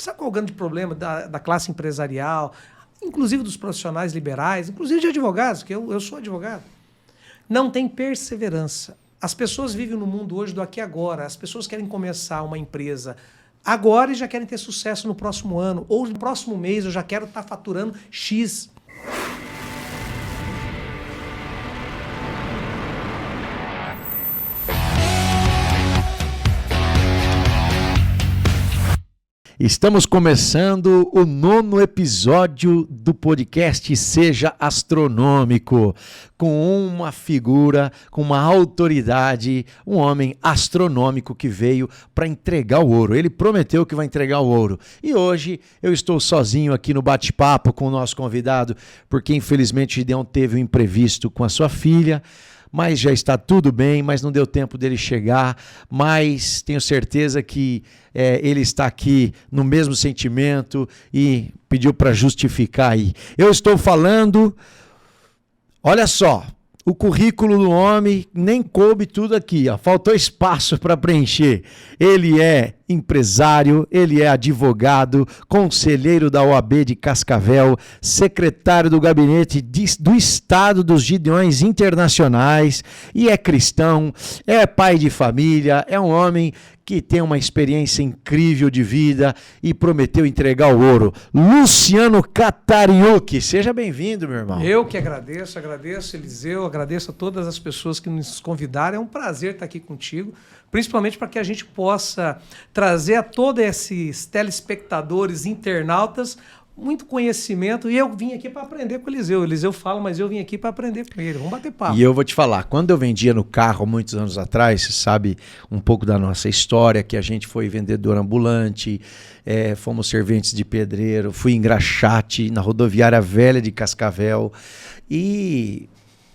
Sabe qual é o grande problema da classe empresarial, inclusive dos profissionais liberais, inclusive de advogados, que eu sou advogado? Não tem perseverança. As pessoas vivem no mundo hoje do aqui e agora. As pessoas querem começar uma empresa agora e já querem ter sucesso no próximo ano. Ou no próximo mês eu já quero estar faturando X. Estamos começando o 9º episódio do podcast Seja Astronômico, com uma figura, com uma autoridade, um homem astronômico que veio para entregar o ouro. Ele prometeu que vai entregar o ouro. E hoje eu estou sozinho aqui no bate-papo com o nosso convidado, porque infelizmente o Gideão teve um imprevisto com a sua filha, mas já está tudo bem, mas não deu tempo dele chegar, mas tenho certeza que ele está aqui no mesmo sentimento e pediu para justificar aí. Eu estou falando, olha só, o currículo do homem nem coube tudo aqui, ó, faltou espaço para preencher. Ele é empresário, ele é advogado, conselheiro da OAB de Cascavel, secretário do gabinete do Estado dos Gideões Internacionais e é cristão, é pai de família, é um homem que tem uma experiência incrível de vida e prometeu entregar o ouro. Luciano Catariucchi, seja bem-vindo, meu irmão. Eu que agradeço, Eliseu, agradeço a todas as pessoas que nos convidaram. É um prazer estar aqui contigo, principalmente para que a gente possa trazer a todos esses telespectadores, internautas, muito conhecimento, e eu vim aqui para aprender com o Eliseu. O Eliseu fala, mas eu vim aqui para aprender com ele. Vamos bater papo. E eu vou te falar, quando eu vendia no carro muitos anos atrás, você sabe um pouco da nossa história, que a gente foi vendedor ambulante, fomos serventes de pedreiro, fui engraxate na rodoviária velha de Cascavel,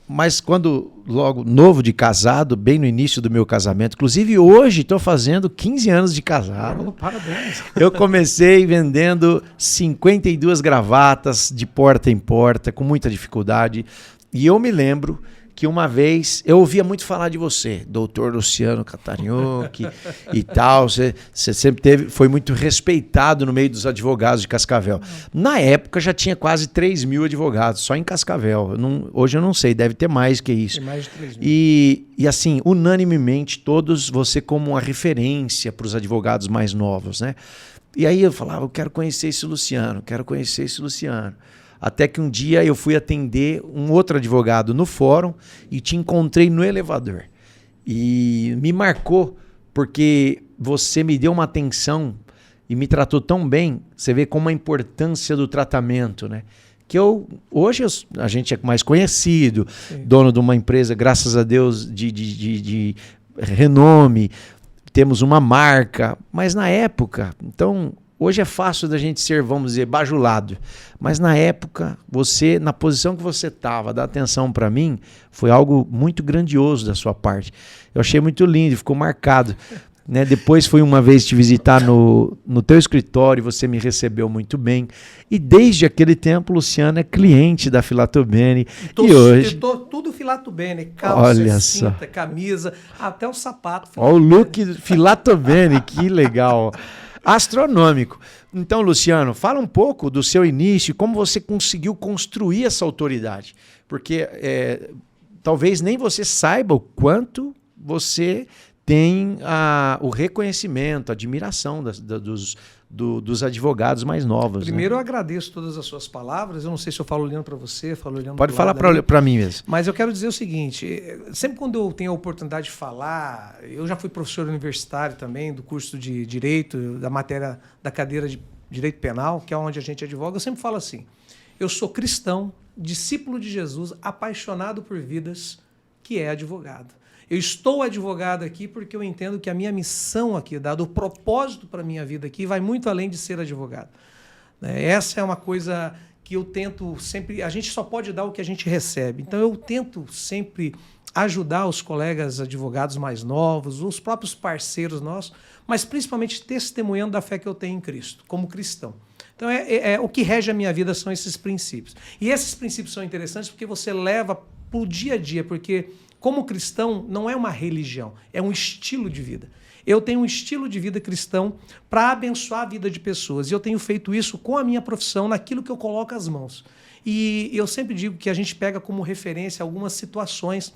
mas quando, logo, novo de casado, bem no início do meu casamento, inclusive hoje estou fazendo 15 anos de casado. Oh, parabéns. Eu comecei vendendo 52 gravatas de porta em porta, com muita dificuldade. E eu me lembro que uma vez eu ouvia muito falar de você, doutor Luciano Catariucchi e tal. Você sempre foi muito respeitado no meio dos advogados de Cascavel. Na época já tinha quase 3 mil advogados, só em Cascavel. Hoje eu não sei, deve ter mais que isso. Tem mais de 3 mil. E assim, unanimemente, todos você como uma referência para os advogados mais novos, né? E aí eu falava, eu quero conhecer esse Luciano, quero conhecer esse Luciano. Até que um dia eu fui atender um outro advogado no fórum e te encontrei no elevador. E me marcou porque você me deu uma atenção e me tratou tão bem. Você vê como a importância do tratamento, né? Que hoje a gente é mais conhecido, sim, dono de uma empresa, graças a Deus, de renome, temos uma marca, mas na época, então... Hoje é fácil da gente ser, vamos dizer, bajulado. Mas na época, você, na posição que você estava, dar atenção para mim, foi algo muito grandioso da sua parte. Eu achei muito lindo, ficou marcado. Né? Depois fui uma vez te visitar no teu escritório, você me recebeu muito bem. E desde aquele tempo, Luciano é cliente da Filato Bene. E hoje... Tudo Filato Bene, calça, olha cinta, só, camisa, até o sapato. Olha o look Filato Bene, que legal. Astronômico. Então, Luciano, fala um pouco do seu início, como você conseguiu construir essa autoridade. Porque talvez nem você saiba o quanto você tem o reconhecimento, a admiração dos advogados mais novos. Primeiro, né? Eu agradeço todas as suas palavras. Eu não sei se eu falo olhando para você, falo olhando Pode falar para mim mesmo. Mas eu quero dizer o seguinte, sempre quando eu tenho a oportunidade de falar, eu já fui professor universitário também, do curso de Direito, da matéria, da cadeira de Direito Penal, que é onde a gente advoga, eu sempre falo assim, eu sou cristão, discípulo de Jesus, apaixonado por vidas, que é advogado. Eu estou advogado aqui porque eu entendo que a minha missão aqui, dado o propósito para a minha vida aqui, vai muito além de ser advogado. Essa é uma coisa que eu tento sempre... A gente só pode dar o que a gente recebe. Então, eu tento sempre ajudar os colegas advogados mais novos, os próprios parceiros nossos, mas principalmente testemunhando da fé que eu tenho em Cristo, como cristão. Então, o que rege a minha vida são esses princípios. E esses princípios são interessantes porque você leva para o dia a dia, porque... Como cristão, não é uma religião, é um estilo de vida. Eu tenho um estilo de vida cristão para abençoar a vida de pessoas. E eu tenho feito isso com a minha profissão, naquilo que eu coloco as mãos. E eu sempre digo que a gente pega como referência algumas situações,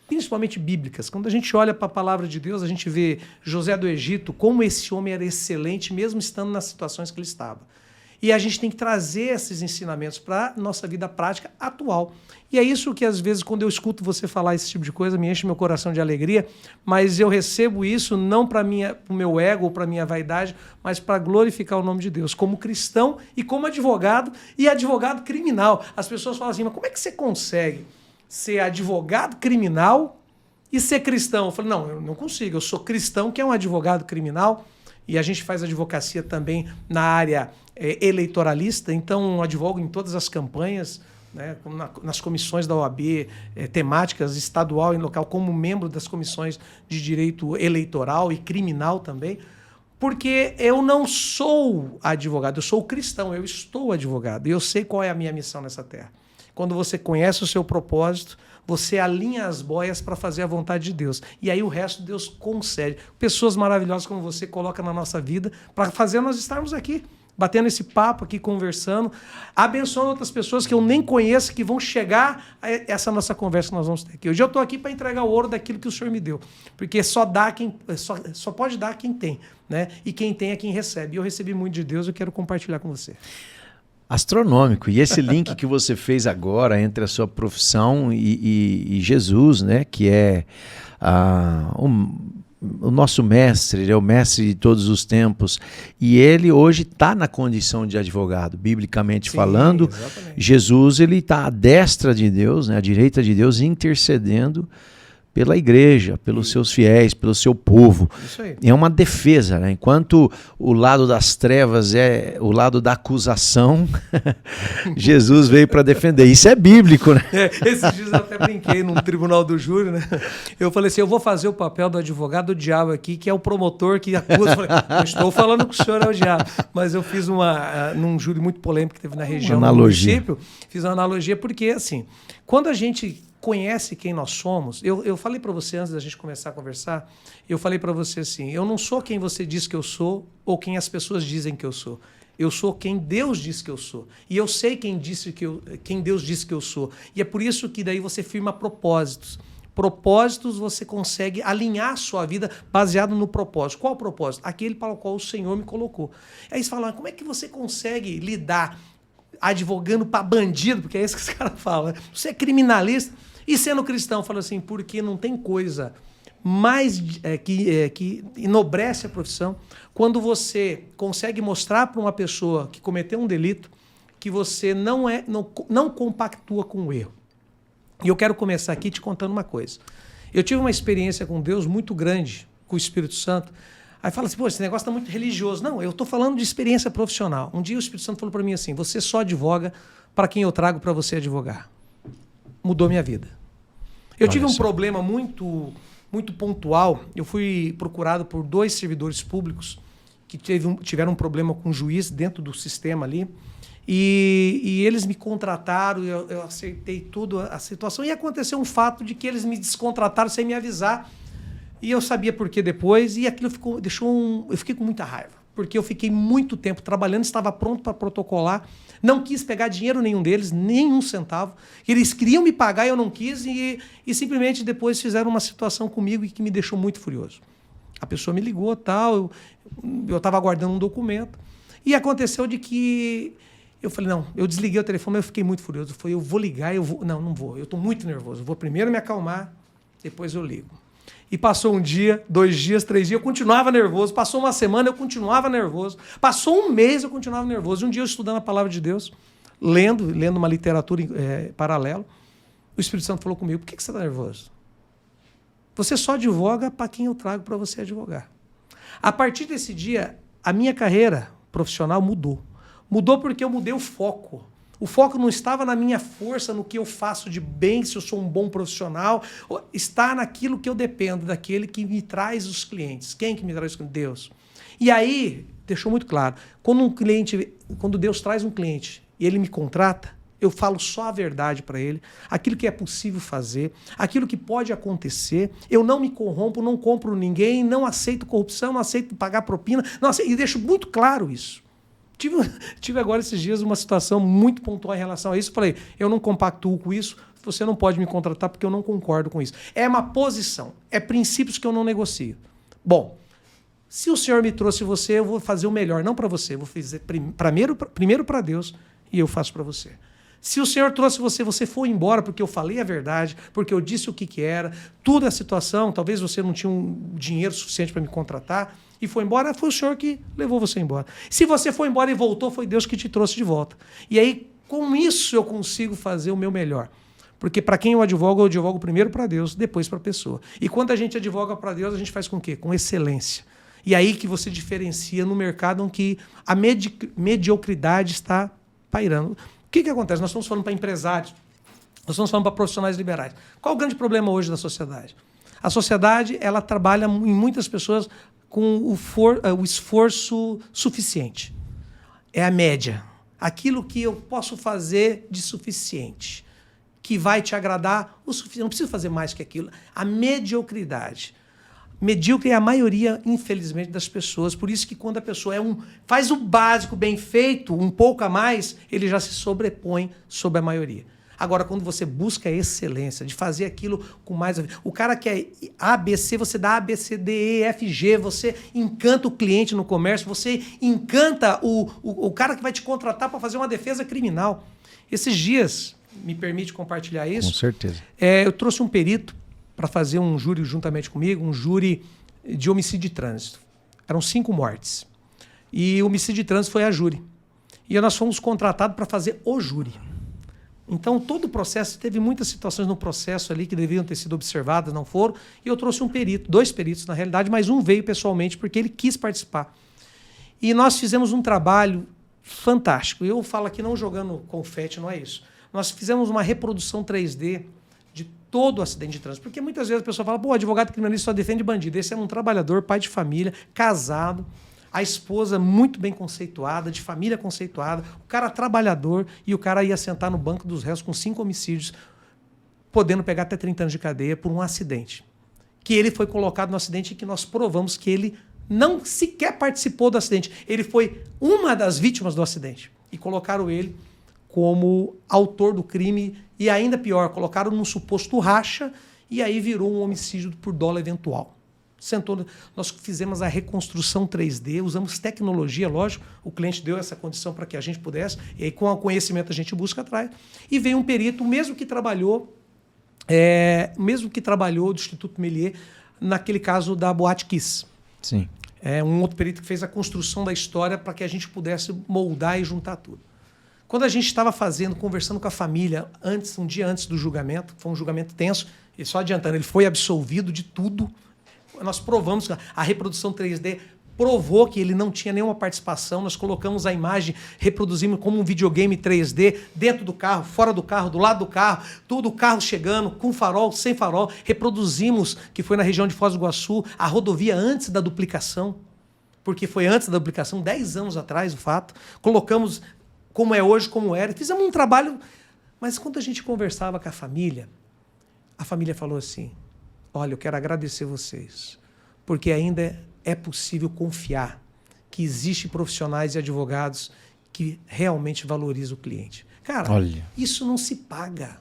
principalmente bíblicas. Quando a gente olha para a palavra de Deus, a gente vê José do Egito, como esse homem era excelente, mesmo estando nas situações que ele estava. E a gente tem que trazer esses ensinamentos para a nossa vida prática atual. E é isso que, às vezes, quando eu escuto você falar esse tipo de coisa, me enche meu coração de alegria, mas eu recebo isso não para o meu ego ou para a minha vaidade, mas para glorificar o nome de Deus, como cristão e como advogado, e advogado criminal. As pessoas falam assim, mas como é que você consegue ser advogado criminal e ser cristão? Eu falo, não, eu não consigo, eu sou cristão, que é um advogado criminal, e a gente faz advocacia também na área eleitoralista, então advogo em todas as campanhas, né, nas comissões da OAB, temáticas estadual e local, como membro das comissões de direito eleitoral e criminal também, porque eu não sou advogado, eu sou cristão, eu estou advogado, e eu sei qual é a minha missão nessa terra. Quando você conhece o seu propósito, você alinha as boias para fazer a vontade de Deus. E aí o resto Deus concede. Pessoas maravilhosas como você coloca na nossa vida para fazer nós estarmos aqui, batendo esse papo aqui, conversando, abençoando outras pessoas que eu nem conheço, que vão chegar a essa nossa conversa que nós vamos ter aqui. Hoje eu estou aqui para entregar o ouro daquilo que o Senhor me deu, porque só pode dar quem tem, né? E quem tem é quem recebe. E eu recebi muito de Deus, eu quero compartilhar com você. Astronômico. E esse link que você fez agora entre a sua profissão e Jesus, né? Que é o nosso mestre, ele é o mestre de todos os tempos, e ele hoje está na condição de advogado, biblicamente falando. Exatamente. Jesus, ele está à destra de Deus, né, à direita de Deus, intercedendo pela igreja, pelos seus fiéis, pelo seu povo. Isso aí. É uma defesa, né? Enquanto o lado das trevas é o lado da acusação, Jesus veio para defender. Isso é bíblico, né? Esses dias eu até brinquei num tribunal do júri, né? Eu falei assim, eu vou fazer o papel do advogado do diabo aqui, que é o promotor que acusa. Eu falei, eu estou falando que o senhor é o diabo. Mas eu fiz num júri muito polêmico que teve na região do município, fiz uma analogia porque, assim, quando a gente conhece quem nós somos, eu falei para você antes da gente começar a conversar, eu falei para você assim, eu não sou quem você diz que eu sou ou quem as pessoas dizem que eu sou. Eu sou quem Deus diz que eu sou. E eu sei quem Deus disse que eu sou. E é por isso que daí você firma propósitos. Propósitos você consegue alinhar a sua vida baseado no propósito. Qual o propósito? Aquele para o qual o Senhor me colocou. Aí você fala, como é que você consegue lidar advogando para bandido? Porque é isso que os caras falam. Né? Você é criminalista e sendo cristão. Fala assim, porque não tem coisa mais que enobrece a profissão quando você consegue mostrar para uma pessoa que cometeu um delito que você não compactua com o erro. E eu quero começar aqui te contando uma coisa. Eu tive uma experiência com Deus muito grande, com o Espírito Santo. Aí fala assim, pô, esse negócio está muito religioso. Não, eu estou falando de experiência profissional. Um dia o Espírito Santo falou para mim assim, você só advoga para quem eu trago para você advogar. Mudou minha vida. Eu tive um problema muito pontual. Eu fui procurado por 2 servidores públicos que tiveram um problema com o juiz dentro do sistema ali. E eles me contrataram, eu aceitei tudo a situação. E aconteceu um fato de que eles me descontrataram sem me avisar. E eu sabia por que depois. E aquilo eu fiquei com muita raiva. Porque eu fiquei muito tempo trabalhando, estava pronto para protocolar. Não quis pegar dinheiro nenhum deles, nem um centavo. Eles queriam me pagar e eu não quis. E simplesmente depois fizeram uma situação comigo e que me deixou muito furioso. A pessoa me ligou, tal, eu estava aguardando um documento. E aconteceu de que... Eu falei, não, eu desliguei o telefone, mas eu fiquei muito furioso. Eu falei, eu vou ligar, não vou, eu estou muito nervoso. Eu vou primeiro me acalmar, depois eu ligo. E passou um dia, 2 dias, 3 dias, eu continuava nervoso. Passou uma semana, eu continuava nervoso. Passou um mês, eu continuava nervoso. Um dia eu estudando a palavra de Deus, lendo uma literatura paralela, o Espírito Santo falou comigo, por que você está nervoso? Você só advoga para quem eu trago para você advogar. A partir desse dia, a minha carreira profissional mudou. Mudou porque eu mudei o foco. O foco não estava na minha força, no que eu faço de bem, se eu sou um bom profissional. Está naquilo que eu dependo, daquele que me traz os clientes. Quem que me traz os clientes? Deus. E aí, deixou muito claro, quando Deus traz um cliente e ele me contrata, Eu falo só a verdade para ele, aquilo que é possível fazer, aquilo que pode acontecer. Eu não me corrompo, não compro ninguém, não aceito corrupção, não aceito pagar propina, não aceito, e deixo muito claro isso. Tive agora esses dias uma situação muito pontual em relação a isso. Falei, eu não compactuo com isso, você não pode me contratar porque eu não concordo com isso. É uma posição, é princípios que eu não negocio. Bom, se o Senhor me trouxe você, eu vou fazer o melhor, não para você, eu vou fazer primeiro para Deus e eu faço para você. Se o Senhor trouxe você, você foi embora porque eu falei a verdade, porque eu disse o que era, tudo é a situação, talvez você não tinha um dinheiro suficiente para me contratar, e foi embora, foi o Senhor que levou você embora. Se você foi embora e voltou, foi Deus que te trouxe de volta. E aí, com isso, eu consigo fazer o meu melhor. Porque para quem eu advogo primeiro para Deus, depois para a pessoa. E quando a gente advoga para Deus, a gente faz com o quê? Com excelência. E aí que você diferencia no mercado em que a mediocridade está pairando. O que acontece? Nós estamos falando para empresários, nós estamos falando para profissionais liberais. Qual o grande problema hoje da sociedade? A sociedade ela trabalha em muitas pessoas com o esforço suficiente. É a média. Aquilo que eu posso fazer de suficiente, que vai te agradar o suficiente. Não preciso fazer mais que aquilo. A mediocridade. Medíocre é a maioria, infelizmente, das pessoas. Por isso que quando a pessoa faz o básico bem feito, um pouco a mais, ele já se sobrepõe sobre a maioria. Agora, quando você busca a excelência, de fazer aquilo com mais... O cara que é ABC, você dá A, B, C, D, E, F, G, você encanta o cliente no comércio, você encanta o cara que vai te contratar para fazer uma defesa criminal. Esses dias, me permite compartilhar isso? Com certeza. Eu trouxe um perito para fazer um júri juntamente comigo, um júri de homicídio de trânsito. Eram 5 mortes. E o homicídio de trânsito foi a júri. E nós fomos contratados para fazer o júri. Então, todo o processo, teve muitas situações no processo ali que deveriam ter sido observadas, não foram. E eu trouxe um perito, 2 peritos na realidade, mas um veio pessoalmente porque ele quis participar. E nós fizemos um trabalho fantástico. Eu falo aqui não jogando confete, não é isso. Nós fizemos uma reprodução 3D de todo o acidente de trânsito. Porque muitas vezes a pessoa fala, pô, advogado criminalista só defende bandido. Esse é um trabalhador, pai de família, casado, a esposa muito bem conceituada, de família conceituada, o cara trabalhador, e o cara ia sentar no banco dos réus com 5 homicídios, podendo pegar até 30 anos de cadeia por um acidente. Que ele foi colocado no acidente e que nós provamos que ele não sequer participou do acidente. Ele foi uma das vítimas do acidente. E colocaram ele como autor do crime e, ainda pior, colocaram num suposto racha e aí virou um homicídio por dolo eventual. Nós fizemos a reconstrução 3D, usamos tecnologia, lógico, o cliente deu essa condição para que a gente pudesse, e aí com o conhecimento a gente busca atrás. E veio um perito, mesmo que trabalhou do Instituto Melier, naquele caso da Boate Kiss. Sim. Um outro perito que fez a construção da história para que a gente pudesse moldar e juntar tudo. Quando a gente estava conversando com a família, um dia antes do julgamento, foi um julgamento tenso, e só adiantando, ele foi absolvido de tudo. Nós provamos, a reprodução 3D provou que ele não tinha nenhuma participação, nós colocamos a imagem, reproduzimos como um videogame 3D, dentro do carro, fora do carro, do lado do carro, tudo o carro chegando, com farol, sem farol, reproduzimos, que foi na região de Foz do Iguaçu, a rodovia antes da duplicação, porque foi antes da duplicação, 10 anos atrás o fato, colocamos como é hoje, como era, fizemos um trabalho, mas quando a gente conversava com a família falou assim, olha, eu quero agradecer vocês, porque ainda é possível confiar que existem profissionais e advogados que realmente valorizam o cliente. Cara, olha, isso não se paga,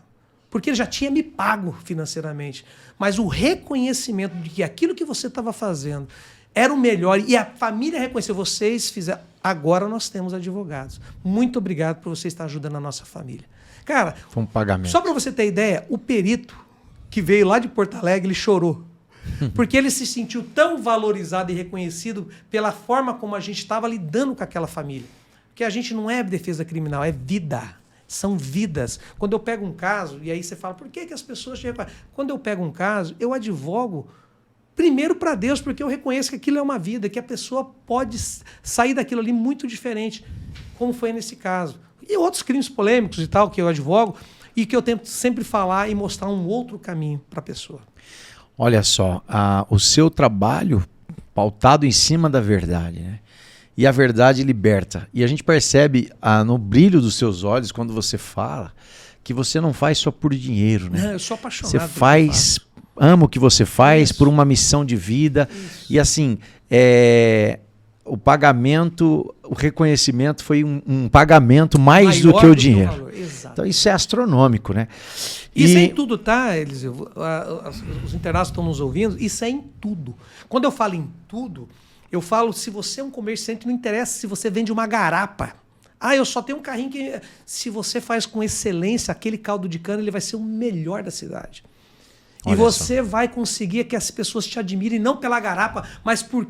porque ele já tinha me pago financeiramente, mas o reconhecimento de que aquilo que você estava fazendo era o melhor e a família reconheceu, vocês fizeram, agora nós temos advogados. Muito obrigado por você estar ajudando a nossa família. Cara, foi um pagamento. Só para você ter ideia, o perito que veio lá de Porto Alegre, ele chorou. Porque ele se sentiu tão valorizado e reconhecido pela forma como a gente estava lidando com aquela família. Porque a gente não é defesa criminal, é vida. São vidas. Quando eu pego um caso, e aí você fala, por que as pessoas te reconhecem? Quando eu pego um caso, eu advogo primeiro para Deus, porque eu reconheço que aquilo é uma vida, que a pessoa pode sair daquilo ali muito diferente, como foi nesse caso. E outros crimes polêmicos e tal, que eu advogo, e que eu tento sempre falar e mostrar um outro caminho para a pessoa. Olha só, o seu trabalho pautado em cima da verdade, né? e a verdade liberta. E a gente percebe no brilho dos seus olhos, quando você fala, que você não faz só por dinheiro, né? Não, eu sou apaixonado. Você faz, ama o que você faz por uma missão de vida. E assim, o pagamento, o reconhecimento foi um pagamento mais do que o dinheiro. Então isso é astronômico, né? Isso é em tudo, tá, Eliseu? Os internautas estão nos ouvindo, isso é em tudo. Quando eu falo em tudo, eu falo, se você é um comerciante, não interessa se você vende uma garapa. Eu só tenho um carrinho que... Se você faz com excelência aquele caldo de cana, ele vai ser o melhor da cidade. Olha, e você vai conseguir que as pessoas te admirem, não pela garapa, mas por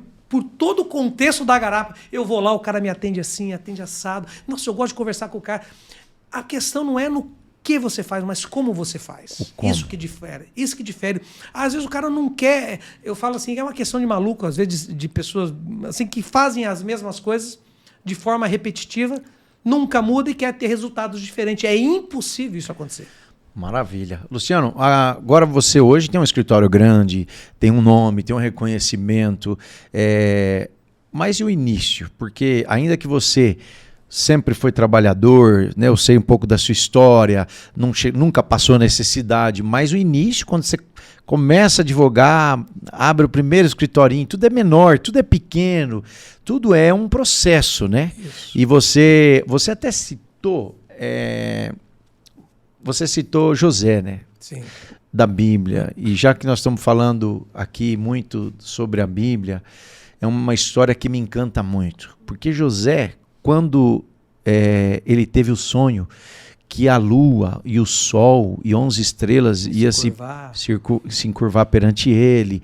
todo o contexto da garapa. Eu vou lá, o cara me atende assim, atende assado. Nossa, eu gosto de conversar com o cara. A questão não é no que você faz, mas como você faz. Isso que difere. Isso que difere. Às vezes o cara não quer... Eu falo assim, é uma questão de maluco, às vezes de pessoas assim, que fazem as mesmas coisas de forma repetitiva, nunca muda e quer ter resultados diferentes. É impossível isso acontecer. Maravilha. Luciano, agora você hoje tem um escritório grande, tem um nome, tem um reconhecimento, mas e o início? Porque ainda que você sempre foi trabalhador, né, eu sei um pouco da sua história, nunca passou necessidade, mas o início, quando você começa a advogar, abre o primeiro escritorinho, tudo é menor, tudo é pequeno, tudo é um processo, né? Isso. E você até citou... Você citou José, né? Sim. Da Bíblia. E já que nós estamos falando aqui muito sobre a Bíblia, é uma história que me encanta muito. Porque José, quando ele teve o sonho que a lua e o sol e 11 estrelas iam se encurvar perante ele.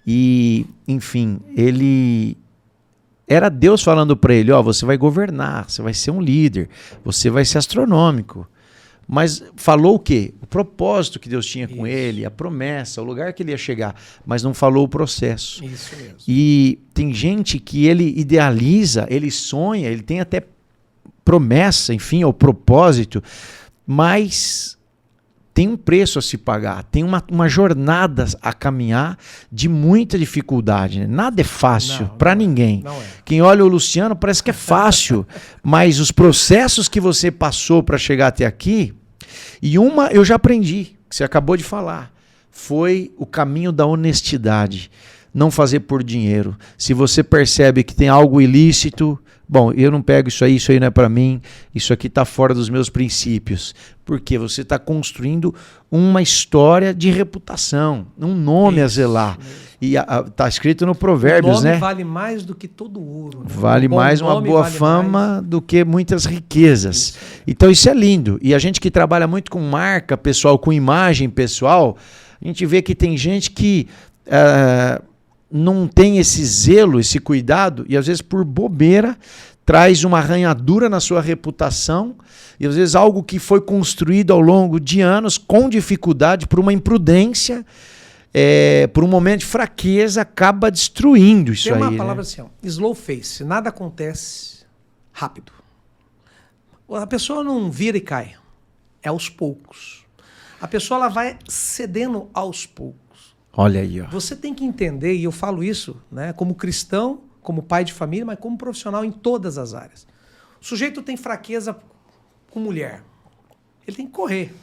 E, enfim, ele... Era Deus falando para ele, você vai governar, você vai ser um líder, você vai ser astronômico. Mas falou o quê? O propósito que Deus tinha com ele, a promessa, o lugar que ele ia chegar, mas não falou o processo. Isso mesmo. E tem gente que ele idealiza, ele sonha, ele tem até promessa, enfim, o propósito, mas tem um preço a se pagar, tem uma jornada a caminhar de muita dificuldade. Né? Nada é fácil para ninguém. Não é. Quem olha o Luciano parece que é fácil, mas os processos que você passou para chegar até aqui, e uma eu já aprendi, que você acabou de falar, foi o caminho da honestidade. Não fazer por dinheiro. Se você percebe que tem algo ilícito, bom, eu não pego isso aí não é para mim, isso aqui está fora dos meus princípios. Porque você está construindo uma história de reputação, um nome a zelar. E está escrito no Provérbios, né? Vale mais do que todo ouro. Né? Vale mais uma boa fama do que muitas riquezas. Isso. Então isso é lindo. E a gente que trabalha muito com marca pessoal, com imagem pessoal, a gente vê que tem gente que... não tem esse zelo, esse cuidado, e às vezes por bobeira traz uma arranhadura na sua reputação, e às vezes algo que foi construído ao longo de anos com dificuldade, por uma imprudência, por um momento de fraqueza, acaba destruindo isso aí. Tem uma palavra assim, slow face, nada acontece rápido. A pessoa não vira e cai, é aos poucos. A pessoa ela vai cedendo aos poucos. Olha aí, ó. Você tem que entender, e eu falo isso, né, como cristão, como pai de família, mas como profissional em todas as áreas. O sujeito tem fraqueza com mulher. Ele tem que correr.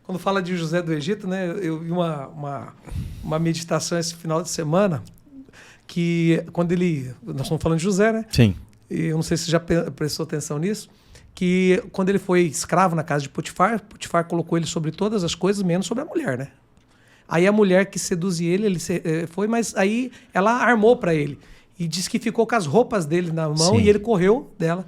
Quando fala de José do Egito, né, eu vi uma meditação esse final de semana, que quando nós estamos falando de José, né? Sim. E eu não sei se você já prestou atenção nisso, que quando ele foi escravo na casa de Potifar, Potifar colocou ele sobre todas as coisas, menos sobre a mulher, né? Aí a mulher que seduzia ele foi, mas aí ela armou para ele. E disse que ficou com as roupas dele na mão. Sim. E ele correu dela.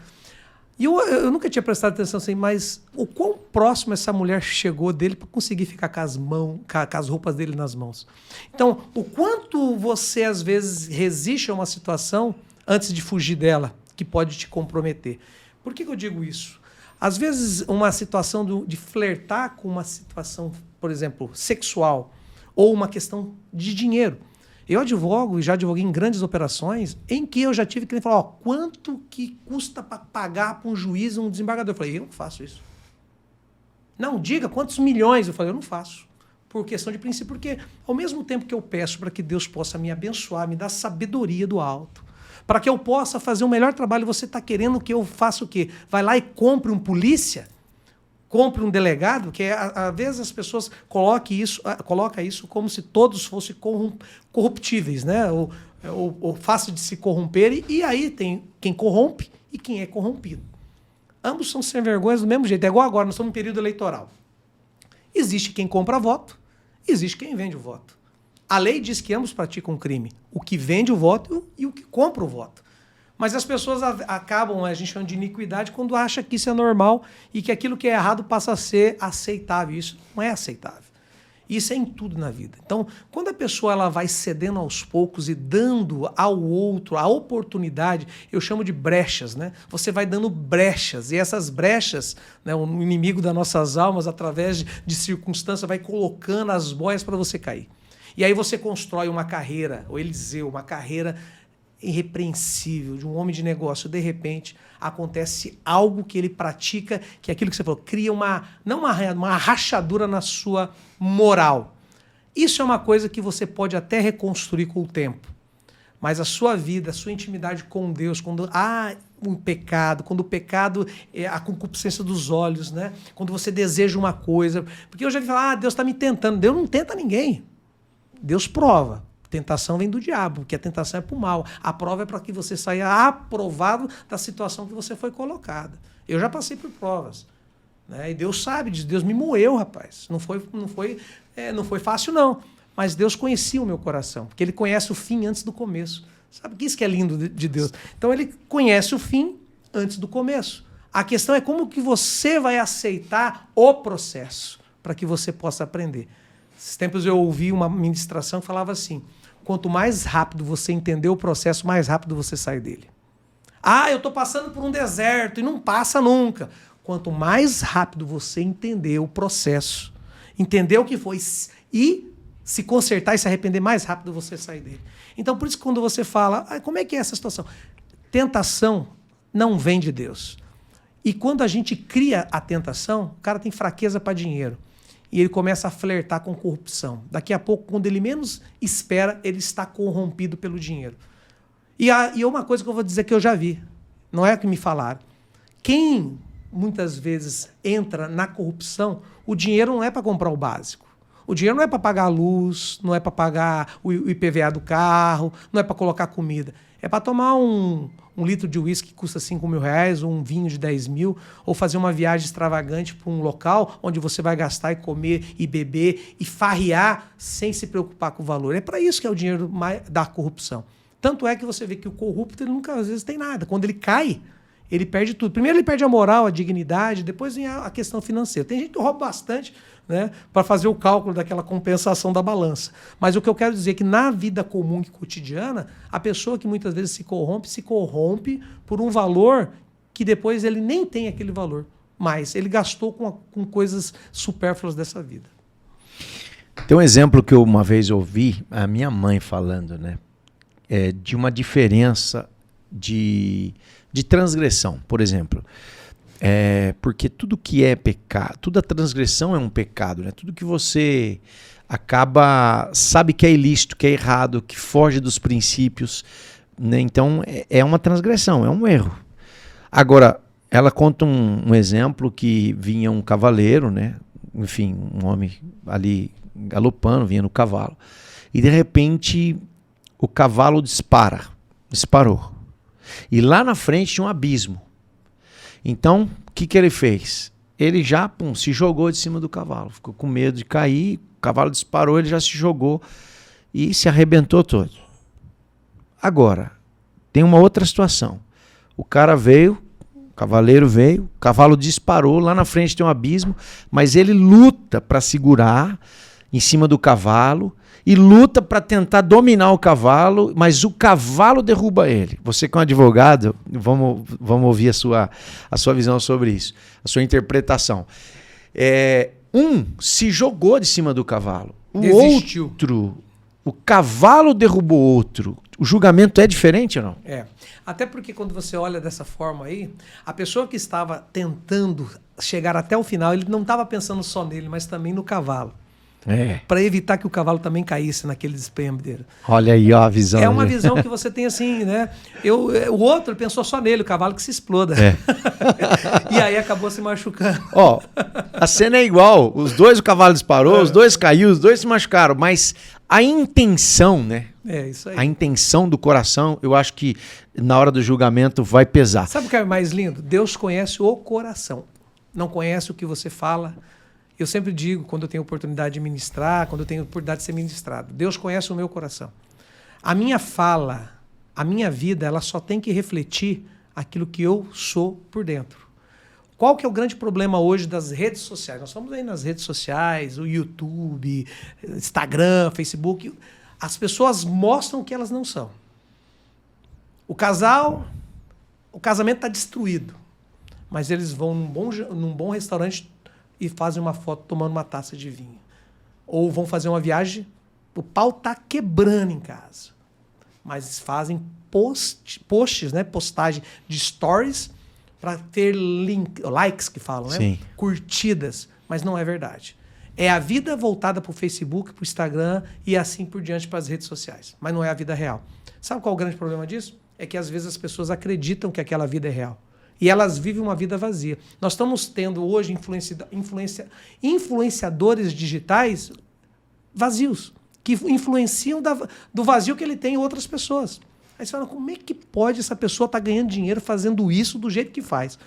E eu nunca tinha prestado atenção assim, mas o quão próximo essa mulher chegou dele para conseguir ficar com as roupas dele nas mãos. Então, o quanto você às vezes resiste a uma situação antes de fugir dela, que pode te comprometer. Por que eu digo isso? Às vezes uma situação de flertar com uma situação, por exemplo, sexual, ou uma questão de dinheiro. Eu advogo e já advoguei em grandes operações em que eu já tive que falar, quanto que custa para pagar para um juiz, um desembargador? Eu falei, eu não faço isso. Não, diga quantos milhões. Eu falei, eu não faço. Por questão de princípio, porque ao mesmo tempo que eu peço para que Deus possa me abençoar, me dar sabedoria do alto, Para que eu possa fazer um melhor trabalho, você está querendo que eu faça o quê? Vai lá e compre um polícia? Compre um delegado? Porque às vezes as pessoas colocam isso como se todos fossem corruptíveis, né? Ou fácil de se corromper. E aí tem quem corrompe e quem é corrompido. Ambos são sem vergonhas do mesmo jeito. É igual agora, nós estamos em período eleitoral. Existe quem compra voto, existe quem vende o voto. A lei diz que ambos praticam crime. O que vende o voto e o que compra o voto. Mas as pessoas acabam, a gente chama de iniquidade, quando acha que isso é normal e que aquilo que é errado passa a ser aceitável. Isso não é aceitável. Isso é em tudo na vida. Então, quando a pessoa ela vai cedendo aos poucos e dando ao outro a oportunidade, eu chamo de brechas, né? Você vai dando brechas, e essas brechas, né, o inimigo das nossas almas, através de circunstâncias, vai colocando as boias para você cair. E aí você constrói uma carreira, o Eliseu, uma carreira irrepreensível de um homem de negócio. De repente, acontece algo que ele pratica, que é aquilo que você falou, cria não uma rachadura na sua moral. Isso é uma coisa que você pode até reconstruir com o tempo. Mas a sua vida, a sua intimidade com Deus, quando há um pecado, quando o pecado é a concupiscência dos olhos, né? Quando você deseja uma coisa. Porque eu já vi falar, Deus está me tentando. Deus não tenta ninguém. Deus prova. Tentação vem do diabo, porque a tentação é para o mal. A prova é para que você saia aprovado da situação que você foi colocada. Eu já passei por provas. Né? E Deus sabe disso. Deus me moeu, rapaz. Não foi fácil, não. Mas Deus conhecia o meu coração, porque Ele conhece o fim antes do começo. Sabe que isso que é lindo de Deus? Então Ele conhece o fim antes do começo. A questão é como que você vai aceitar o processo para que você possa aprender. Esses tempos eu ouvi uma ministração que falava assim: quanto mais rápido você entender o processo, mais rápido você sai dele. Ah, eu estou passando por um deserto e não passa nunca. Quanto mais rápido você entender o processo, entender o que foi e se consertar e se arrepender, mais rápido você sai dele. Então, por isso que quando você fala, como é que é essa situação? Tentação não vem de Deus. E quando a gente cria a tentação, o cara tem fraqueza para dinheiro. E ele começa a flertar com corrupção. Daqui a pouco, quando ele menos espera, ele está corrompido pelo dinheiro. E uma coisa que eu vou dizer que eu já vi, não é o que me falaram. Quem muitas vezes entra na corrupção, o dinheiro não é para comprar o básico. O dinheiro não é para pagar a luz, não é para pagar o IPVA do carro, não é para colocar comida. É para tomar um litro de uísque que custa R$5.000, ou um vinho de 10 mil, ou fazer uma viagem extravagante para um local onde você vai gastar e comer e beber e farrear sem se preocupar com o valor. É para isso que é o dinheiro da corrupção. Tanto é que você vê que o corrupto ele nunca, às vezes, tem nada. Quando ele cai, ele perde tudo. Primeiro ele perde a moral, a dignidade, depois vem a questão financeira. Tem gente que rouba bastante, né, para fazer o cálculo daquela compensação da balança. Mas o que eu quero dizer é que na vida comum e cotidiana, a pessoa que muitas vezes se corrompe por um valor que depois ele nem tem aquele valor. Mas ele gastou com coisas supérfluas dessa vida. Tem um exemplo que eu uma vez ouvi a minha mãe falando, né, de uma diferença de transgressão, por exemplo. Porque tudo que é pecado, toda transgressão é um pecado, né? Tudo que você sabe que é ilícito, que é errado, que foge dos princípios, né? Então é uma transgressão, é um erro. Agora, ela conta um exemplo que vinha um cavaleiro, né? Enfim, um homem ali galopando, vinha no cavalo, e de repente o cavalo disparou. E lá na frente tinha um abismo. Então, o que ele fez? Ele já se jogou de cima do cavalo. Ficou com medo de cair, o cavalo disparou, ele já se jogou e se arrebentou todo. Agora, tem uma outra situação. O cara veio, o cavaleiro veio, o cavalo disparou, lá na frente tem um abismo, mas ele luta para segurar em cima do cavalo e luta para tentar dominar o cavalo, mas o cavalo derruba ele. Você que é um advogado, vamos ouvir a sua visão sobre isso, a sua interpretação. Se jogou de cima do cavalo. Desistiu. O cavalo derrubou outro. O julgamento é diferente ou não? Até porque quando você olha dessa forma aí, a pessoa que estava tentando chegar até o final, ele não estava pensando só nele, mas também no cavalo. para evitar que o cavalo também caísse naquele despenhadeiro. Olha aí, ó, a visão. É uma visão que você tem assim, né? O outro pensou só nele, o cavalo que se exploda. E aí acabou se machucando. Ó, a cena é igual. Os dois, o cavalo disparou, os dois caiu, os dois se machucaram. Mas a intenção, né? É isso aí. A intenção do coração, eu acho que na hora do julgamento vai pesar. Sabe o que é mais lindo? Deus conhece o coração. Não conhece o que você fala. Eu sempre digo, quando eu tenho oportunidade de ministrar, quando eu tenho oportunidade de ser ministrado, Deus conhece o meu coração. A minha fala, a minha vida, ela só tem que refletir aquilo que eu sou por dentro. Qual que é o grande problema hoje das redes sociais? Nós estamos aí nas redes sociais, o YouTube, Instagram, Facebook. As pessoas mostram o que elas não são. O casamento está destruído, mas eles vão num bom restaurante e fazem uma foto tomando uma taça de vinho. Ou vão fazer uma viagem, o pau está quebrando em casa. Mas fazem posts, né? Postagem de stories para ter likes que falam, né? Sim. Curtidas, mas não é verdade. É a vida voltada para o Facebook, para o Instagram e assim por diante para as redes sociais. Mas não é a vida real. Sabe qual é o grande problema disso? É que às vezes as pessoas acreditam que aquela vida é real. E elas vivem uma vida vazia. Nós estamos tendo hoje influenciadores digitais vazios, que influenciam do vazio que ele tem em outras pessoas. Aí você fala, como é que pode essa pessoa estar ganhando dinheiro fazendo isso do jeito que faz?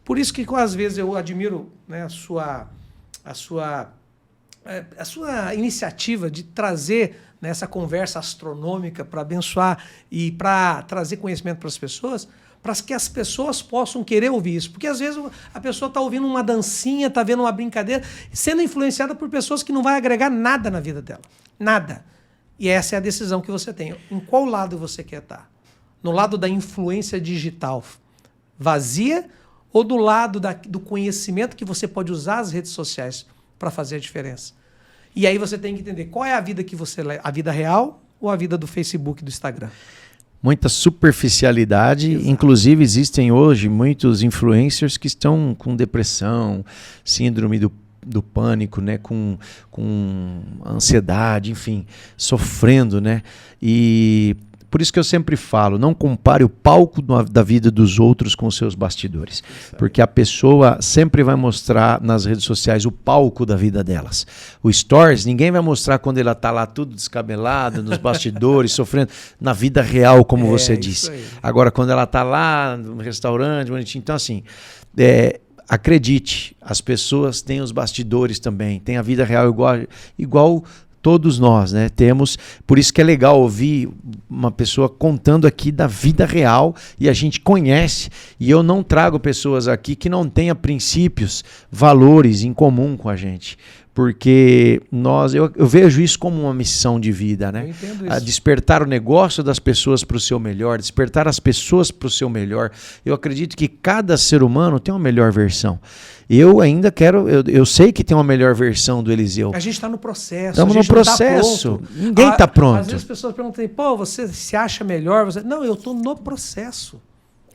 Por isso que às vezes eu admiro, né, a sua iniciativa de trazer nessa conversa astronômica para abençoar e para trazer conhecimento para as pessoas, para que as pessoas possam querer ouvir isso. Porque às vezes a pessoa está ouvindo uma dancinha, está vendo uma brincadeira, sendo influenciada por pessoas que não vai agregar nada na vida dela. Nada. E essa é a decisão que você tem. Em qual lado você quer estar? No lado da influência digital vazia ou do lado do conhecimento que você pode usar as redes sociais para fazer a diferença? E aí você tem que entender qual é a vida que você leva, a vida real ou a vida do Facebook, do Instagram. Muita superficialidade. Exato. Inclusive existem hoje muitos influencers que estão com depressão, síndrome do pânico, né? com ansiedade, enfim, sofrendo, né? E por isso que eu sempre falo, não compare o palco da vida dos outros com os seus bastidores. Porque a pessoa sempre vai mostrar nas redes sociais o palco da vida delas. O stories, ninguém vai mostrar quando ela está lá tudo descabelado, nos bastidores, sofrendo, na vida real, como você disse. Agora, quando ela está lá no restaurante, bonitinho, então assim, acredite, as pessoas têm os bastidores também, tem a vida real igual todos nós, né, temos. Por isso que é legal ouvir uma pessoa contando aqui da vida real e a gente conhece. E eu não trago pessoas aqui que não tenham princípios, valores em comum com a gente. Porque eu vejo isso como uma missão de vida, né? Eu entendo isso. Despertar o negócio das pessoas para o seu melhor, despertar as pessoas para o seu melhor. Eu acredito que cada ser humano tem uma melhor versão. Eu ainda eu sei que tem uma melhor versão do Eliseu. A gente está no processo. Estamos no processo. Ninguém está pronto. Às vezes as pessoas perguntam, pô, você se acha melhor? Não, eu estou no processo.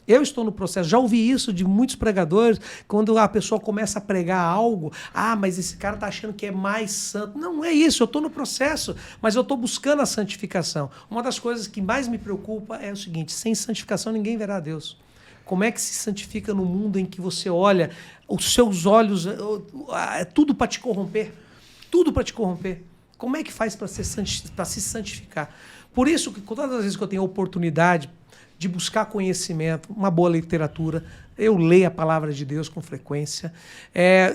Eu estou no processo. Já ouvi isso de muitos pregadores, quando a pessoa começa a pregar algo, mas esse cara está achando que é mais santo. Não é isso, eu estou no processo, mas eu estou buscando a santificação. Uma das coisas que mais me preocupa é o seguinte, sem santificação ninguém verá a Deus. Como é que se santifica no mundo em que você olha, os seus olhos, é tudo para te corromper? Tudo para te corromper. Como é que faz para se santificar? Por isso que todas as vezes que eu tenho a oportunidade de buscar conhecimento, uma boa literatura, eu leio a palavra de Deus com frequência,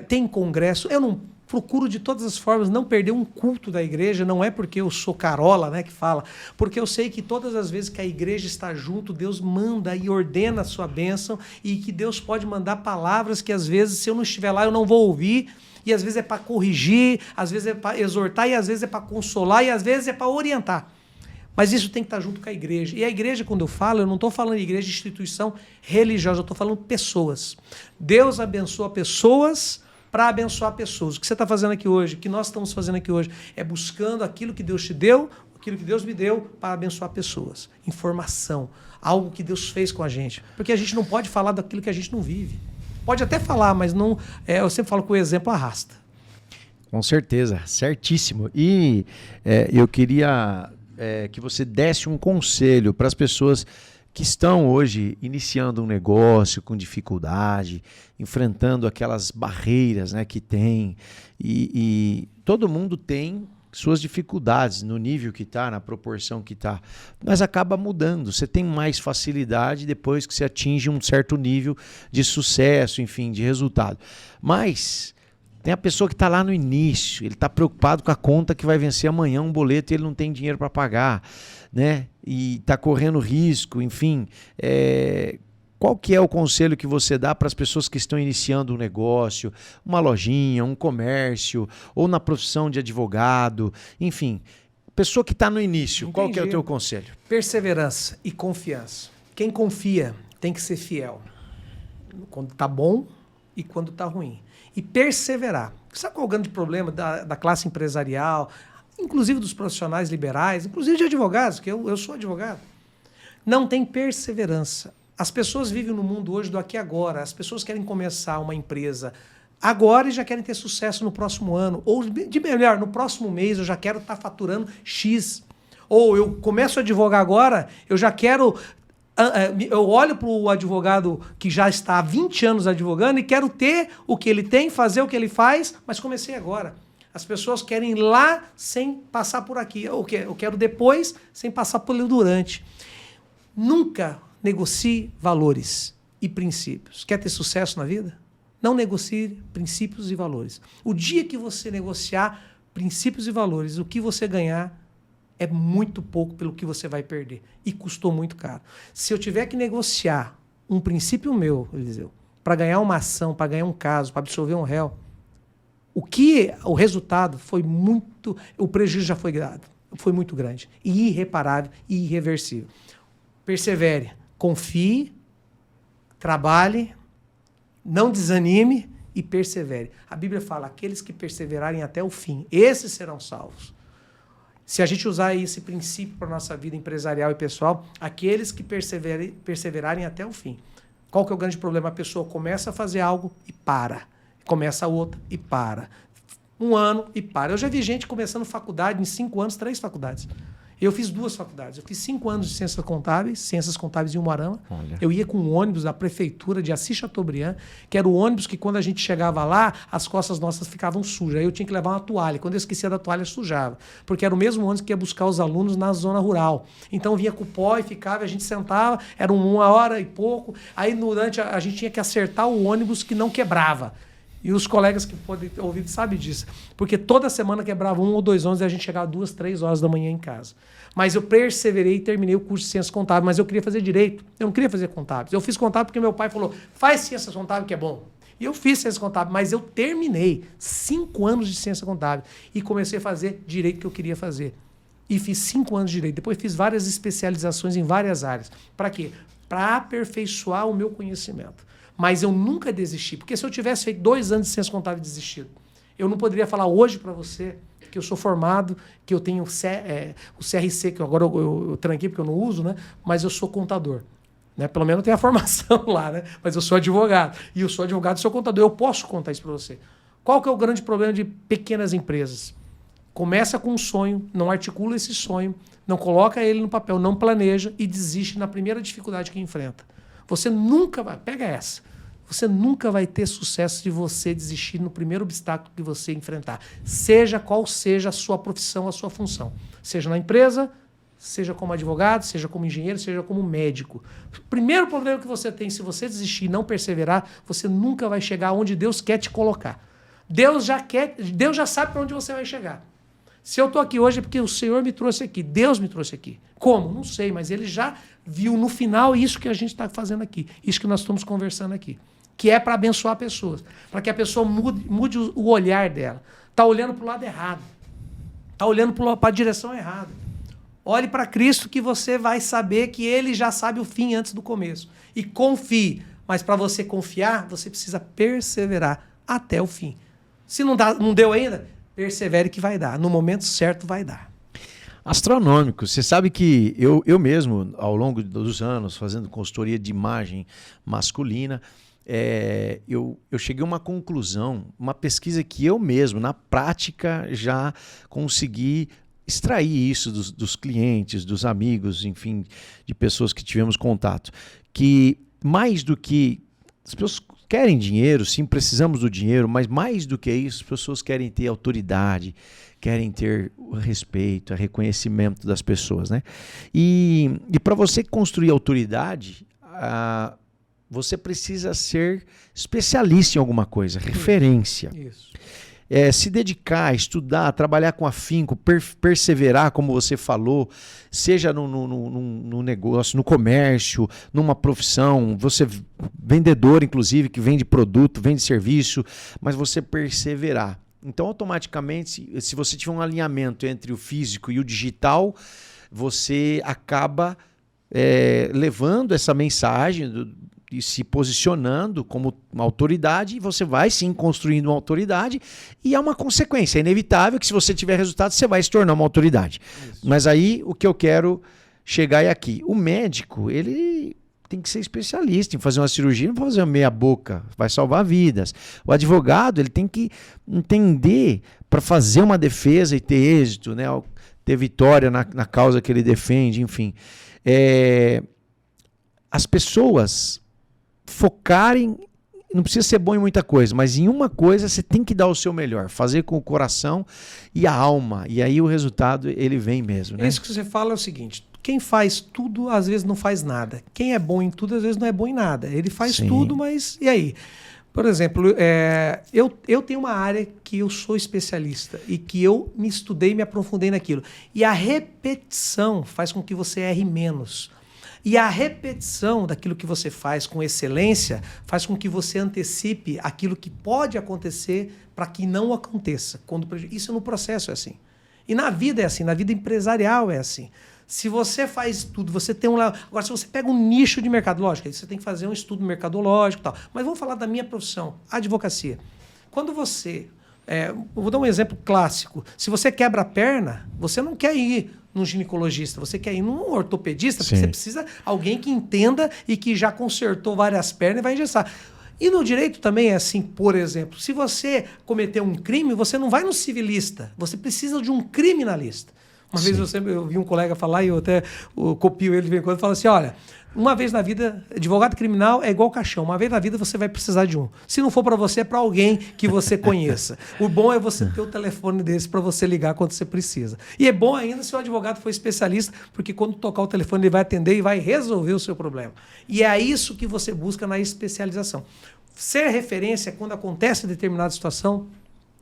tem congresso, eu não procuro de todas as formas não perder um culto da igreja, não é porque eu sou carola, né, que fala, porque eu sei que todas as vezes que a igreja está junto, Deus manda e ordena a sua bênção e que Deus pode mandar palavras que às vezes, se eu não estiver lá, eu não vou ouvir, e às vezes é para corrigir, às vezes é para exortar, e às vezes é para consolar, e às vezes é para orientar. Mas isso tem que estar junto com a igreja. E a igreja, quando eu falo, eu não estou falando de igreja de instituição religiosa, eu estou falando pessoas. Deus abençoa pessoas para abençoar pessoas. O que você está fazendo aqui hoje, o que nós estamos fazendo aqui hoje, é buscando aquilo que Deus te deu, aquilo que Deus me deu, para abençoar pessoas. Informação, algo que Deus fez com a gente. Porque a gente não pode falar daquilo que a gente não vive. Pode até falar, mas não. Eu sempre falo que o exemplo arrasta. Com certeza, certíssimo. E eu queria que você desse um conselho para as pessoas que estão hoje iniciando um negócio com dificuldade, enfrentando aquelas barreiras, né, que tem. E todo mundo tem suas dificuldades no nível que está, na proporção que está, mas acaba mudando. Você tem mais facilidade depois que você atinge um certo nível de sucesso, enfim, de resultado. Mas tem a pessoa que está lá no início, ele está preocupado com a conta que vai vencer amanhã, um boleto, e ele não tem dinheiro para pagar, né? E está correndo risco, enfim. Qual que é o conselho que você dá para as pessoas que estão iniciando um negócio, uma lojinha, um comércio, ou na profissão de advogado, enfim, pessoa que está no início? Entendi. Qual que é o teu conselho? Perseverança e confiança. Quem confia tem que ser fiel. Quando está bom e quando está ruim. E perseverar. Sabe qual é o grande problema da classe empresarial, inclusive dos profissionais liberais, inclusive de advogados, que eu sou advogado? Não tem perseverança. As pessoas vivem no mundo hoje do aqui e agora. As pessoas querem começar uma empresa agora e já querem ter sucesso no próximo ano. Ou, de melhor, no próximo mês eu já quero estar faturando X. Ou eu começo a advogar agora, eu já quero... Eu olho para o advogado que já está há 20 anos advogando e quero ter o que ele tem, fazer o que ele faz, mas comecei agora. As pessoas querem ir lá sem passar por aqui. Eu quero depois sem passar pelo durante. Nunca negocie valores e princípios. Quer ter sucesso na vida? Não negocie princípios e valores. O dia que você negociar princípios e valores, o que você ganhar é muito pouco pelo que você vai perder. E custou muito caro. Se eu tiver que negociar um princípio meu, Eliseu, para ganhar uma ação, para ganhar um caso, para absolver um réu, o resultado foi muito... O prejuízo já foi dado. Foi muito grande. E irreparável e irreversível. Persevere. Confie, trabalhe, não desanime e persevere. A Bíblia fala, aqueles que perseverarem até o fim, esses serão salvos. Se a gente usar esse princípio para a nossa vida empresarial e pessoal, aqueles que perseverarem até o fim. Qual que é o grande problema? A pessoa começa a fazer algo e para. Começa outra e para. 1 ano e para. Eu já vi gente começando faculdade em 5 anos, 3 faculdades. Eu fiz 2 faculdades. Eu fiz 5 anos de ciências contábeis em Umuarama. Olha. Eu ia com um ônibus da prefeitura de Assis Chateaubriand, que era o ônibus que quando a gente chegava lá, as costas nossas ficavam sujas. Aí eu tinha que levar uma toalha. Quando eu esquecia da toalha, sujava. Porque era o mesmo ônibus que ia buscar os alunos na zona rural. Então eu vinha com o pó e ficava, a gente sentava, era 1 hora e pouco. Aí durante a gente tinha que acertar o ônibus que não quebrava. E os colegas que podem ter ouvido sabem disso. Porque toda semana quebrava 1 ou 2 ônibus e a gente chegava 2, 3 horas da manhã em casa. Mas eu perseverei e terminei o curso de Ciências Contábeis. Mas eu queria fazer Direito. Eu não queria fazer Contábeis. Eu fiz Contábeis porque meu pai falou, faz Ciências Contábeis que é bom. E eu fiz Ciências Contábeis, mas eu terminei 5 anos de Ciências Contábeis. E comecei a fazer Direito que eu queria fazer. E fiz 5 anos de Direito. Depois fiz várias especializações em várias áreas. Para quê? Para aperfeiçoar o meu conhecimento. Mas eu nunca desisti, porque se eu tivesse feito 2 anos de ciência contábil e desistido, eu não poderia falar hoje para você que eu sou formado, que eu tenho o CRC, que agora eu tranquei porque eu não uso, né? Mas eu sou contador. Né? Pelo menos eu tenho a formação lá, né? Mas eu sou advogado. E eu sou advogado e sou contador. Eu posso contar isso para você. Qual que é o grande problema de pequenas empresas? Começa com um sonho, não articula esse sonho, não coloca ele no papel, não planeja e desiste na primeira dificuldade que enfrenta. Você nunca vai... Pega essa. Você nunca vai ter sucesso se você desistir no primeiro obstáculo que você enfrentar. Seja qual seja a sua profissão, a sua função. Seja na empresa, seja como advogado, seja como engenheiro, seja como médico. O primeiro problema que você tem, se você desistir e não perseverar, você nunca vai chegar onde Deus quer te colocar. Deus já sabe para onde você vai chegar. Se eu estou aqui hoje é porque o Senhor me trouxe aqui, Deus me trouxe aqui. Como? Não sei, mas Ele já viu no final isso que a gente está fazendo aqui, isso que nós estamos conversando aqui, que é para abençoar pessoas, para que a pessoa mude o olhar dela. Está olhando para o lado errado, está olhando para a direção errada. Olhe para Cristo que você vai saber que Ele já sabe o fim antes do começo. E confie, mas para você confiar, você precisa perseverar até o fim. Se não deu ainda, persevere que vai dar. No momento certo vai dar. Astronômico. Você sabe que eu mesmo, ao longo dos anos, fazendo consultoria de imagem masculina, eu cheguei a uma conclusão, uma pesquisa que eu mesmo, na prática, já consegui extrair isso dos clientes, dos amigos, enfim, de pessoas que tivemos contato, que mais do que as pessoas querem dinheiro, sim, precisamos do dinheiro, mas mais do que isso, as pessoas querem ter autoridade, querem ter o respeito, o reconhecimento das pessoas, né? E para você construir autoridade, você precisa ser especialista em alguma coisa, referência. Isso. Se dedicar, estudar, trabalhar com afinco, perseverar, como você falou, seja no negócio, no comércio, numa profissão, você vendedor, inclusive, que vende produto, vende serviço, mas você perseverar. Então, automaticamente, se você tiver um alinhamento entre o físico e o digital, você acaba levando essa mensagem e se posicionando como uma autoridade, e você vai sim construindo uma autoridade, e é uma consequência, é inevitável que se você tiver resultado, você vai se tornar uma autoridade. Isso. Mas aí o que eu quero chegar é aqui. O médico, ele tem que ser especialista em fazer uma cirurgia, não vai fazer uma meia boca, vai salvar vidas. O advogado, ele tem que entender para fazer uma defesa e ter êxito, né? Ter vitória na causa que ele defende, enfim. As pessoas focarem, não precisa ser bom em muita coisa, mas em uma coisa você tem que dar o seu melhor, fazer com o coração e a alma, e aí o resultado ele vem mesmo, né? Isso que você fala é o seguinte, quem faz tudo às vezes não faz nada, quem é bom em tudo às vezes não é bom em nada, ele faz Sim. tudo, mas e aí? Por exemplo, eu tenho uma área que eu sou especialista e que eu me estudei, me aprofundei naquilo, e a repetição faz com que você erre menos. E a repetição daquilo que você faz com excelência faz com que você antecipe aquilo que pode acontecer para que não aconteça. Isso no processo é assim. E na vida é assim, na vida empresarial é assim. Se você faz tudo, você tem um... Agora, se você pega um nicho de mercado, lógico, aí você tem que fazer um estudo mercadológico e tal. Mas vamos falar da minha profissão, a advocacia. Quando você... eu vou dar um exemplo clássico. Se você quebra a perna, você não quer ir num ginecologista, você quer ir num ortopedista, porque você precisa de alguém que entenda e que já consertou várias pernas e vai engessar. E no direito também é assim, por exemplo, se você cometer um crime, você não vai no civilista, você precisa de um criminalista. Uma vez eu vi um colega falar, e eu até copio ele de vez em quando, e falo assim, olha, uma vez na vida, advogado criminal é igual caixão, uma vez na vida você vai precisar de um. Se não for para você, é para alguém que você conheça. O bom é você ter o telefone desse para você ligar quando você precisa. E é bom ainda se o advogado for especialista, porque quando tocar o telefone ele vai atender e vai resolver o seu problema. E é isso que você busca na especialização. Ser referência quando acontece determinada situação,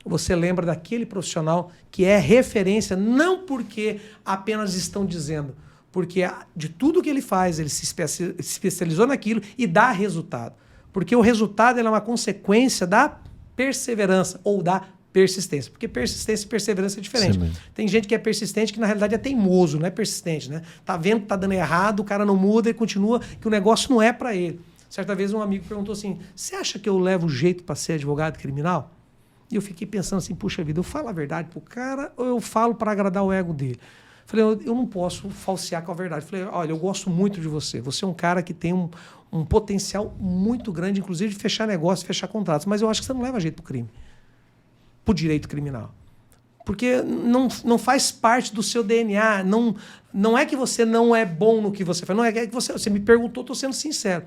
você lembra daquele profissional que é referência, não porque apenas estão dizendo, porque de tudo que ele faz, ele se especializou naquilo e dá resultado. Porque o resultado é uma consequência da perseverança ou da persistência. Porque persistência e perseverança é diferente. Sim. Tem gente que é persistente que na realidade é teimoso, não é persistente, né? Tá vendo que tá dando errado, o cara não muda e continua, que o negócio não é para ele. Certa vez um amigo perguntou assim, você acha que eu levo jeito para ser advogado criminal? E eu fiquei pensando assim, puxa vida, eu falo a verdade pro cara ou eu falo para agradar o ego dele? Falei, eu não posso falsear com a verdade. Falei, olha, eu gosto muito de você. Você é um cara que tem um potencial muito grande, inclusive de fechar negócios, fechar contratos. Mas eu acho que você não leva jeito pro crime, pro direito criminal. Porque não faz parte do seu DNA. Não é que você não é bom no que você faz. Não é que você me perguntou, estou sendo sincero.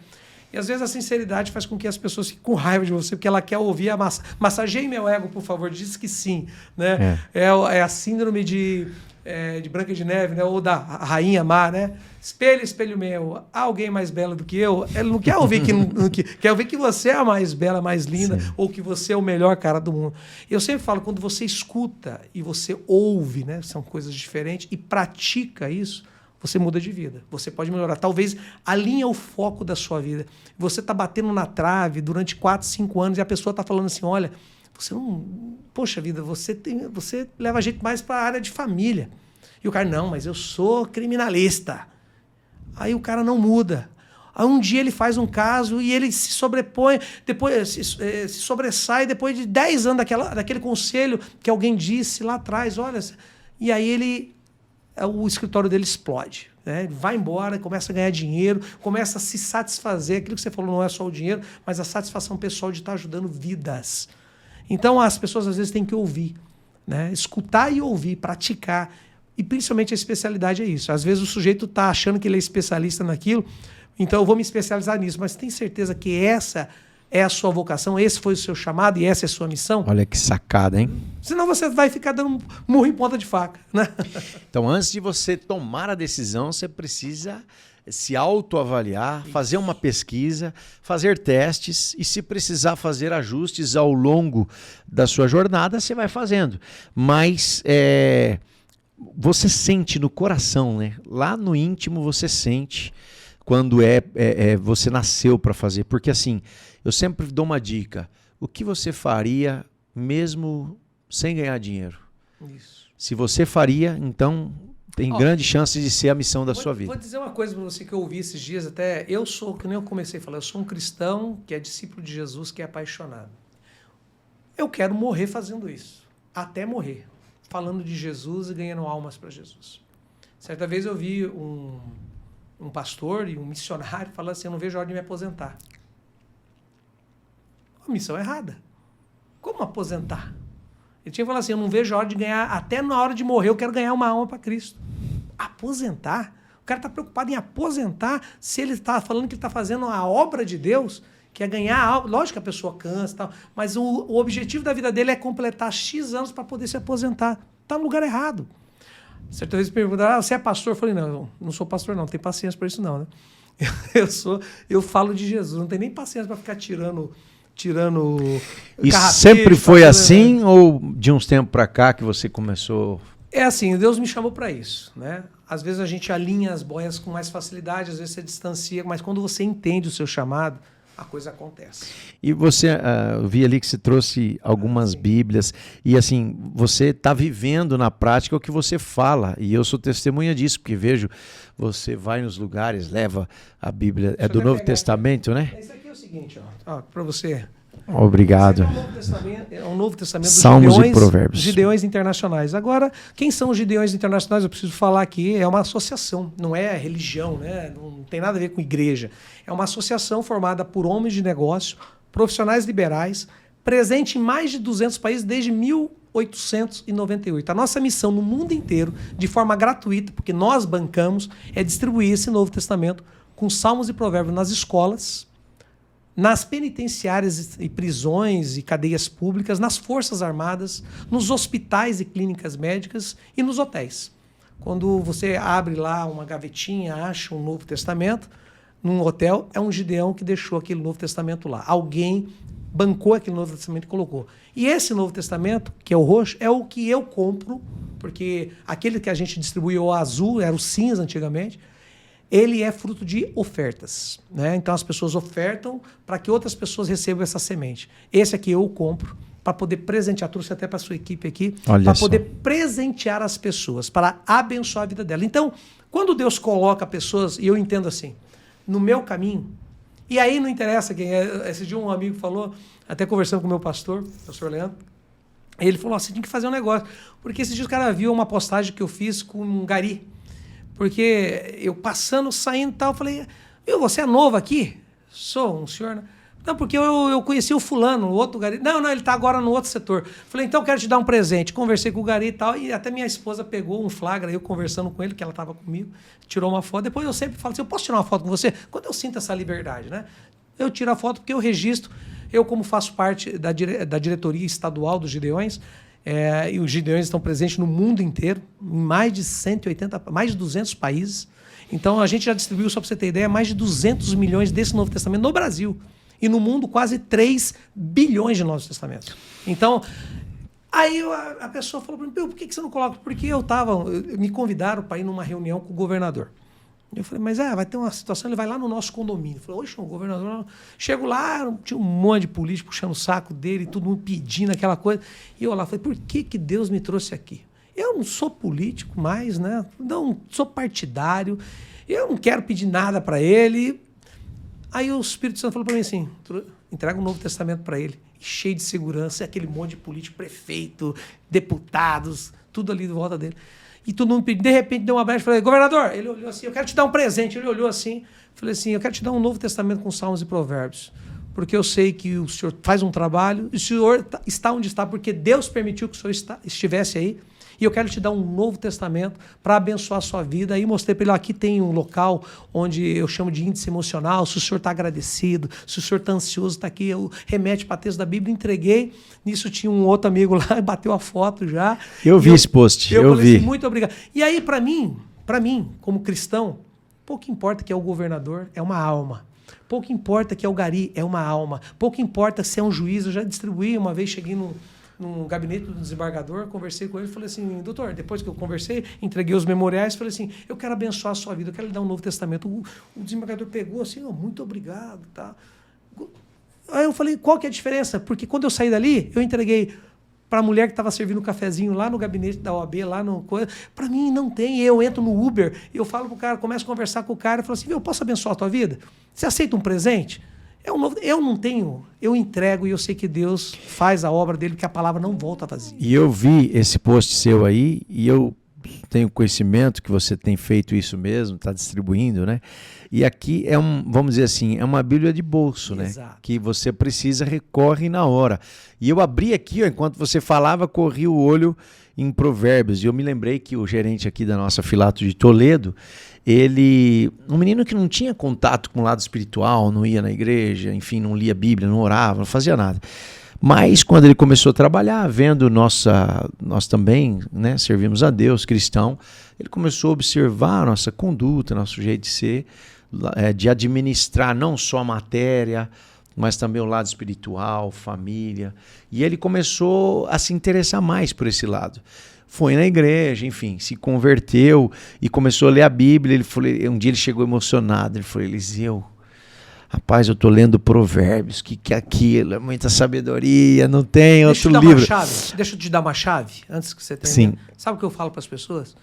E às vezes a sinceridade faz com que as pessoas fiquem com raiva de você, porque ela quer ouvir a massageie meu ego, por favor, diz que sim. Né? É a síndrome de Branca de Neve, né? Ou da Rainha Má, né? Espelho, espelho meu, há alguém mais bela do que eu? Ele não quer ouvir quer ouvir que você é a mais bela, mais linda, sim, ou que você é o melhor cara do mundo. Eu sempre falo, quando você escuta e você ouve, né? São coisas diferentes, e pratica isso, você muda de vida. Você pode melhorar. Talvez alinha o foco da sua vida. Você está batendo na trave durante 4, 5 anos e a pessoa está falando assim, olha, você não... Poxa vida, você leva jeito mais para a área de família. E o cara, não, mas eu sou criminalista. Aí o cara não muda. Aí um dia ele faz um caso e ele se sobrepõe, depois se sobressai depois de 10 anos daquele conselho que alguém disse lá atrás, olha, e aí o escritório dele explode. né? Ele vai embora, começa a ganhar dinheiro, começa a se satisfazer. Aquilo que você falou não é só o dinheiro, mas a satisfação pessoal de estar ajudando vidas. Então, as pessoas às vezes têm que ouvir, né? Escutar e ouvir, praticar. E principalmente a especialidade é isso. Às vezes o sujeito está achando que ele é especialista naquilo, então eu vou me especializar nisso. Mas tem certeza que essa é a sua vocação, esse foi o seu chamado e essa é a sua missão? Olha que sacada, hein? Senão você vai ficar dando murro em ponta de faca, né? Então, antes de você tomar a decisão, você precisa se autoavaliar, fazer uma pesquisa, fazer testes e, se precisar fazer ajustes ao longo da sua jornada, você vai fazendo. Mas você sente no coração, né? Lá no íntimo você sente quando você nasceu para fazer. Porque assim, eu sempre dou uma dica. O que você faria mesmo sem ganhar dinheiro? Isso. Se você faria, então tem grande chance de ser a missão da sua vida. Vou dizer uma coisa para você que eu ouvi esses dias até. Eu sou, que nem eu comecei a falar, eu sou um cristão que é discípulo de Jesus, que é apaixonado. Eu quero morrer fazendo isso. Até morrer. Falando de Jesus e ganhando almas para Jesus. Certa vez eu vi um pastor e um missionário falando assim, eu não vejo a hora de me aposentar. A missão é errada. Como aposentar? Ele tinha falado assim, eu não vejo a hora de ganhar, até na hora de morrer eu quero ganhar uma alma para Cristo. Aposentar? O cara está preocupado em aposentar se ele está falando que ele está fazendo a obra de Deus, que é ganhar alma. Lógico que a pessoa cansa e tal, mas o objetivo da vida dele é completar X anos para poder se aposentar. Está no lugar errado. Certa vez me perguntaram, você é pastor? Eu falei, não sou pastor não, não tenho paciência para isso não, né? Eu falo de Jesus, não tenho nem paciência para ficar tirando E sempre foi assim ou de uns tempos para cá que você começou? É assim, Deus me chamou para isso, né? Às vezes a gente alinha as boias com mais facilidade, às vezes você distancia, mas quando você entende o seu chamado, a coisa acontece. E você, eu vi ali que você trouxe algumas Bíblias, e assim, você está vivendo na prática o que você fala, e eu sou testemunha disso, porque vejo, você vai nos lugares, leva a Bíblia, é do Novo Testamento, né? Esse aqui é o seguinte, ó para você... Obrigado. É o Novo Testamento dos Salmos e Provérbios. Gideões Internacionais. Agora, quem são os Gideões Internacionais? Eu preciso falar aqui, é uma associação, não é religião, né? Não tem nada a ver com igreja. É uma associação formada por homens de negócio, profissionais liberais, presente em mais de 200 países desde 1898. A nossa missão no mundo inteiro, de forma gratuita, porque nós bancamos, é distribuir esse Novo Testamento com Salmos e Provérbios nas escolas, nas penitenciárias e prisões e cadeias públicas, nas forças armadas, nos hospitais e clínicas médicas e nos hotéis. Quando você abre lá uma gavetinha, acha um Novo Testamento, num hotel, é um Gideão que deixou aquele Novo Testamento lá. Alguém bancou aquele Novo Testamento e colocou. E esse Novo Testamento, que é o roxo, é o que eu compro, porque aquele que a gente distribuiu, o azul, era o cinza antigamente, ele é fruto de ofertas, né? Então as pessoas ofertam para que outras pessoas recebam essa semente. Esse aqui eu compro para poder presentear, trouxe até para a sua equipe aqui, para poder presentear as pessoas, para abençoar a vida dela. Então, quando Deus coloca pessoas, e eu entendo assim, no meu caminho, e aí não interessa quem é, esse dia um amigo falou, até conversando com o meu pastor Leandro, ele falou assim, tem que fazer um negócio, porque esses dias o cara viu uma postagem que eu fiz com um gari, porque eu passando, saindo e tal, falei, viu, você é novo aqui? Sou, um senhor, né? Não, porque eu conheci o fulano, o outro gari. Não, ele está agora no outro setor. Falei, então eu quero te dar um presente. Conversei com o gari e tal, e até minha esposa pegou um flagra, eu conversando com ele, que ela estava comigo, tirou uma foto. Depois eu sempre falo assim, eu posso tirar uma foto com você? Quando eu sinto essa liberdade, né? Eu tiro a foto porque eu registro. Eu, como faço parte da diretoria estadual dos Gideões, e os Gideões estão presentes no mundo inteiro, em mais de 180, mais de 200 países. Então, a gente já distribuiu, só para você ter ideia, mais de 200 milhões desse Novo Testamento no Brasil. E no mundo, quase 3 bilhões de Novos Testamentos. Então, aí a pessoa falou para mim, por que você não coloca? Porque me convidaram para ir numa reunião com o governador. Eu falei, mas vai ter uma situação, ele vai lá no nosso condomínio. Eu falei, oxe, o governador... Chego lá, tinha um monte de político puxando o saco dele, todo mundo pedindo aquela coisa. E eu lá falei, por que Deus me trouxe aqui? Eu não sou político mais, né? Não sou partidário, eu não quero pedir nada para ele. Aí o Espírito Santo falou para mim assim, entrega um Novo Testamento para ele, cheio de segurança, aquele monte de político, prefeito, deputados, tudo ali de volta dele. e todo mundo pediu. De repente deu um abraço e falei, governador, ele olhou assim, eu quero te dar um presente. Ele olhou assim, falei assim, eu quero te dar um Novo Testamento com Salmos e Provérbios, porque eu sei que o senhor faz um trabalho, e o senhor está onde está, porque Deus permitiu que o senhor estivesse aí, e eu quero te dar um Novo Testamento para abençoar a sua vida. Aí mostrei para ele, aqui tem um local onde eu chamo de índice emocional, se o senhor está agradecido, se o senhor está ansioso, está aqui, eu remete para texto da Bíblia, entreguei. Nisso tinha um outro amigo lá, bateu a foto já. Eu vi esse post, eu vi. Assim, muito obrigado. E aí, para mim, como cristão, pouco importa que é o governador, é uma alma. Pouco importa que é o gari, é uma alma. Pouco importa se é um juiz, eu já distribuí, uma vez cheguei num gabinete do desembargador, conversei com ele, falei assim, doutor, depois que eu conversei, entreguei os memoriais, falei assim, eu quero abençoar a sua vida, eu quero lhe dar um Novo Testamento. O desembargador pegou assim, muito obrigado. Tá. Aí eu falei, qual que é a diferença? Porque quando eu saí dali, eu entreguei para a mulher que estava servindo um cafezinho lá no gabinete da OAB, lá no... Para mim não tem, eu entro no Uber, eu falo pro cara, começo a conversar com o cara, eu falo assim, eu posso abençoar a tua vida? Você aceita um presente? Eu não tenho, eu entrego e eu sei que Deus faz a obra dele, porque a palavra não volta vazia. E eu vi esse post seu aí, e eu tenho conhecimento que você tem feito isso mesmo, está distribuindo, né? E aqui vamos dizer assim, é uma Bíblia de bolso, né? Exato. Que você precisa, recorre na hora. E eu abri aqui, ó, enquanto você falava, corri o olho em Provérbios, e eu me lembrei que o gerente aqui da nossa Filato de Toledo, um menino que não tinha contato com o lado espiritual, não ia na igreja, enfim, não lia a Bíblia, não orava, não fazia nada. Mas quando ele começou a trabalhar, vendo nós também, né, servimos a Deus, cristão, ele começou a observar a nossa conduta, nosso jeito de ser, de administrar não só a matéria, mas também o lado espiritual, família. E ele começou a se interessar mais por esse lado. Foi na igreja, enfim, se converteu e começou a ler a Bíblia. Um dia ele chegou emocionado, ele falou, Eliseu, rapaz, eu estou lendo Provérbios, que é aquilo? É muita sabedoria, não tem outro livro. Deixa eu te dar uma chave, antes que você tenha. Sim. Sabe o que eu falo para as pessoas?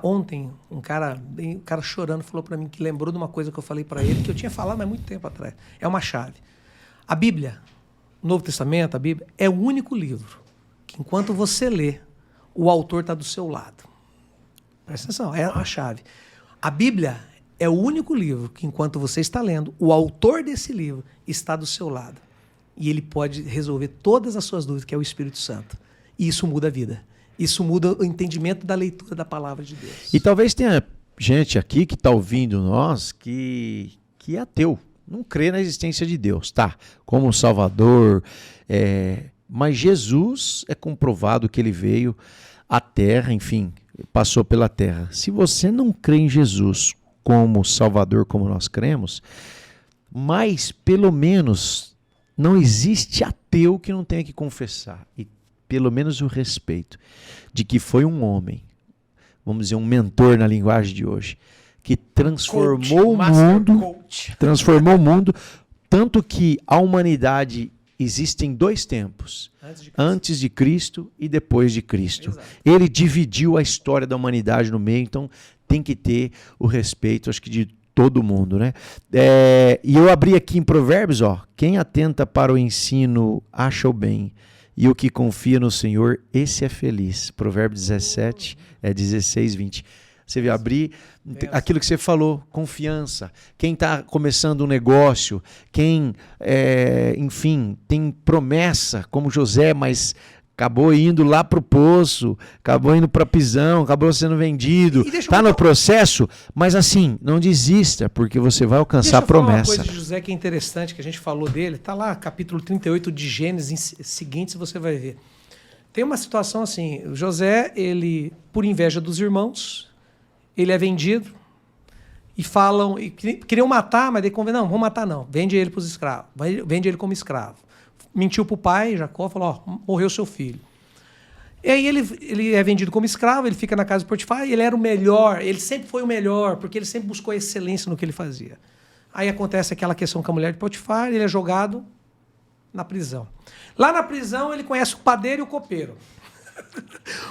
Ontem, um cara chorando falou para mim que lembrou de uma coisa que eu falei para ele, que eu tinha falado há muito tempo atrás. É uma chave. A Bíblia, o Novo Testamento, a Bíblia, é o único livro que, enquanto você lê, o autor está do seu lado. Presta atenção, é a chave. A Bíblia é o único livro que, enquanto você está lendo, o autor desse livro está do seu lado. E ele pode resolver todas as suas dúvidas, que é o Espírito Santo. E isso muda a vida. Isso muda o entendimento da leitura da palavra de Deus. E talvez tenha gente aqui que está ouvindo nós que é ateu, não crê na existência de Deus, tá? Como um Salvador, mas Jesus é comprovado que ele veio à Terra, enfim, passou pela Terra. Se você não crê em Jesus como Salvador, como nós cremos, mas pelo menos não existe ateu que não tenha que confessar, e pelo menos o respeito de que foi um homem, vamos dizer, um mentor na linguagem de hoje, que transformou o mundo, tanto que a humanidade existe em dois tempos, antes de Cristo e depois de Cristo. Exato. Ele dividiu a história da humanidade no meio, então tem que ter o respeito, acho que de todo mundo, né? E eu abri aqui em Provérbios, ó, quem atenta para o ensino acha o bem, e o que confia no Senhor, esse é feliz. Provérbios 17, 16, 20. Você viu, abrir aquilo que você falou, confiança. Quem está começando um negócio, quem, enfim, tem promessa, como José, mas acabou indo lá para o poço, acabou indo para a prisão, acabou sendo vendido, está no processo, mas assim, não desista, porque você vai alcançar a promessa. Deixa eu falar uma coisa de José que é interessante, que a gente falou dele, está lá, capítulo 38 de Gênesis seguintes, você vai ver. Tem uma situação assim, o José, ele, por inveja dos irmãos, ele é vendido, e falam, e queriam matar, mas daí não, vão matar não, vende ele para os escravos, vende ele como escravo. Mentiu para o pai, Jacó, falou, morreu seu filho. E aí ele é vendido como escravo, ele fica na casa de Potifar, e ele era o melhor, ele sempre foi o melhor, porque ele sempre buscou excelência no que ele fazia. Aí acontece aquela questão com a mulher de Potifar, ele é jogado na prisão. Lá na prisão ele conhece o padeiro e o copeiro.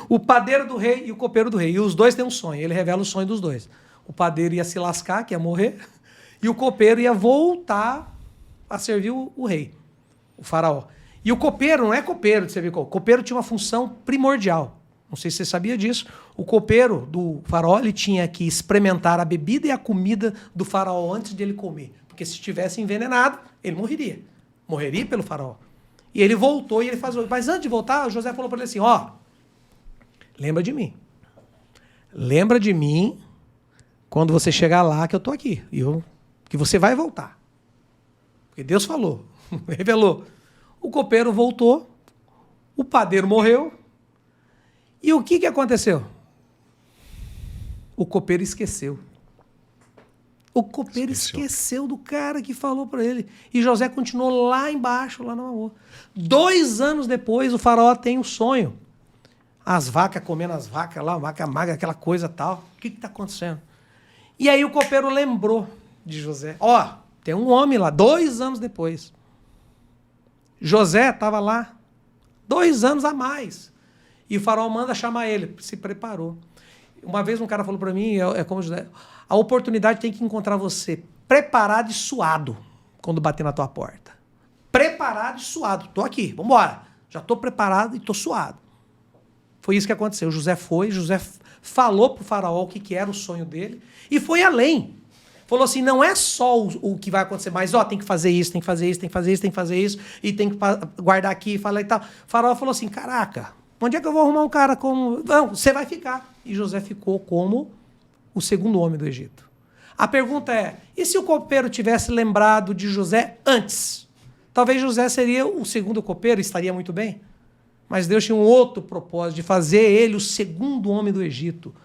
O padeiro do rei e o copeiro do rei. E os dois têm um sonho, ele revela o sonho dos dois. O padeiro ia se lascar, que ia morrer, e o copeiro ia voltar a servir o rei. O faraó. E o copeiro não é copeiro, você vê, o copeiro tinha uma função primordial Não sei se você sabia disso. O copeiro do faraó ele tinha que experimentar a bebida e a comida do faraó antes de ele comer. Porque se estivesse envenenado, ele morreria. Morreria pelo faraó. E ele voltou e ele faz. Mas antes de voltar, José falou para ele assim: ó, lembra de mim. Lembra de mim quando você chegar lá que eu tô aqui. Que você vai voltar. Porque Deus falou, revelou. O copeiro voltou, o padeiro morreu. E o que aconteceu? O copeiro esqueceu. O copeiro esqueceu do cara que falou para ele. E José continuou lá embaixo, lá na Mamor. 2 anos depois, o faraó tem um sonho. As vacas comendo as vacas lá, vaca magra, aquela coisa tal. O que está acontecendo? E aí o copeiro lembrou de José. Ó, tem um homem lá, 2 anos depois. José estava lá, 2 anos a mais. E o faraó manda chamar ele, se preparou. Uma vez um cara falou para mim, é como José, a oportunidade tem que encontrar você preparado e suado quando bater na tua porta. Preparado e suado. Tô aqui, vamos embora. Já tô preparado e tô suado. Foi isso que aconteceu. José falou pro faraó o que era o sonho dele e foi além. Falou assim, não é só o que vai acontecer, mas tem que fazer isso, tem que fazer isso, tem que fazer isso, tem que fazer isso, e tem que guardar aqui, falar e tal. O faraó falou assim, caraca, onde é que eu vou arrumar um cara como... Não, você vai ficar. E José ficou como o segundo homem do Egito. A pergunta é, e se o copeiro tivesse lembrado de José antes? Talvez José seria o segundo copeiro e estaria muito bem. Mas Deus tinha um outro propósito, de fazer ele o segundo homem do Egito.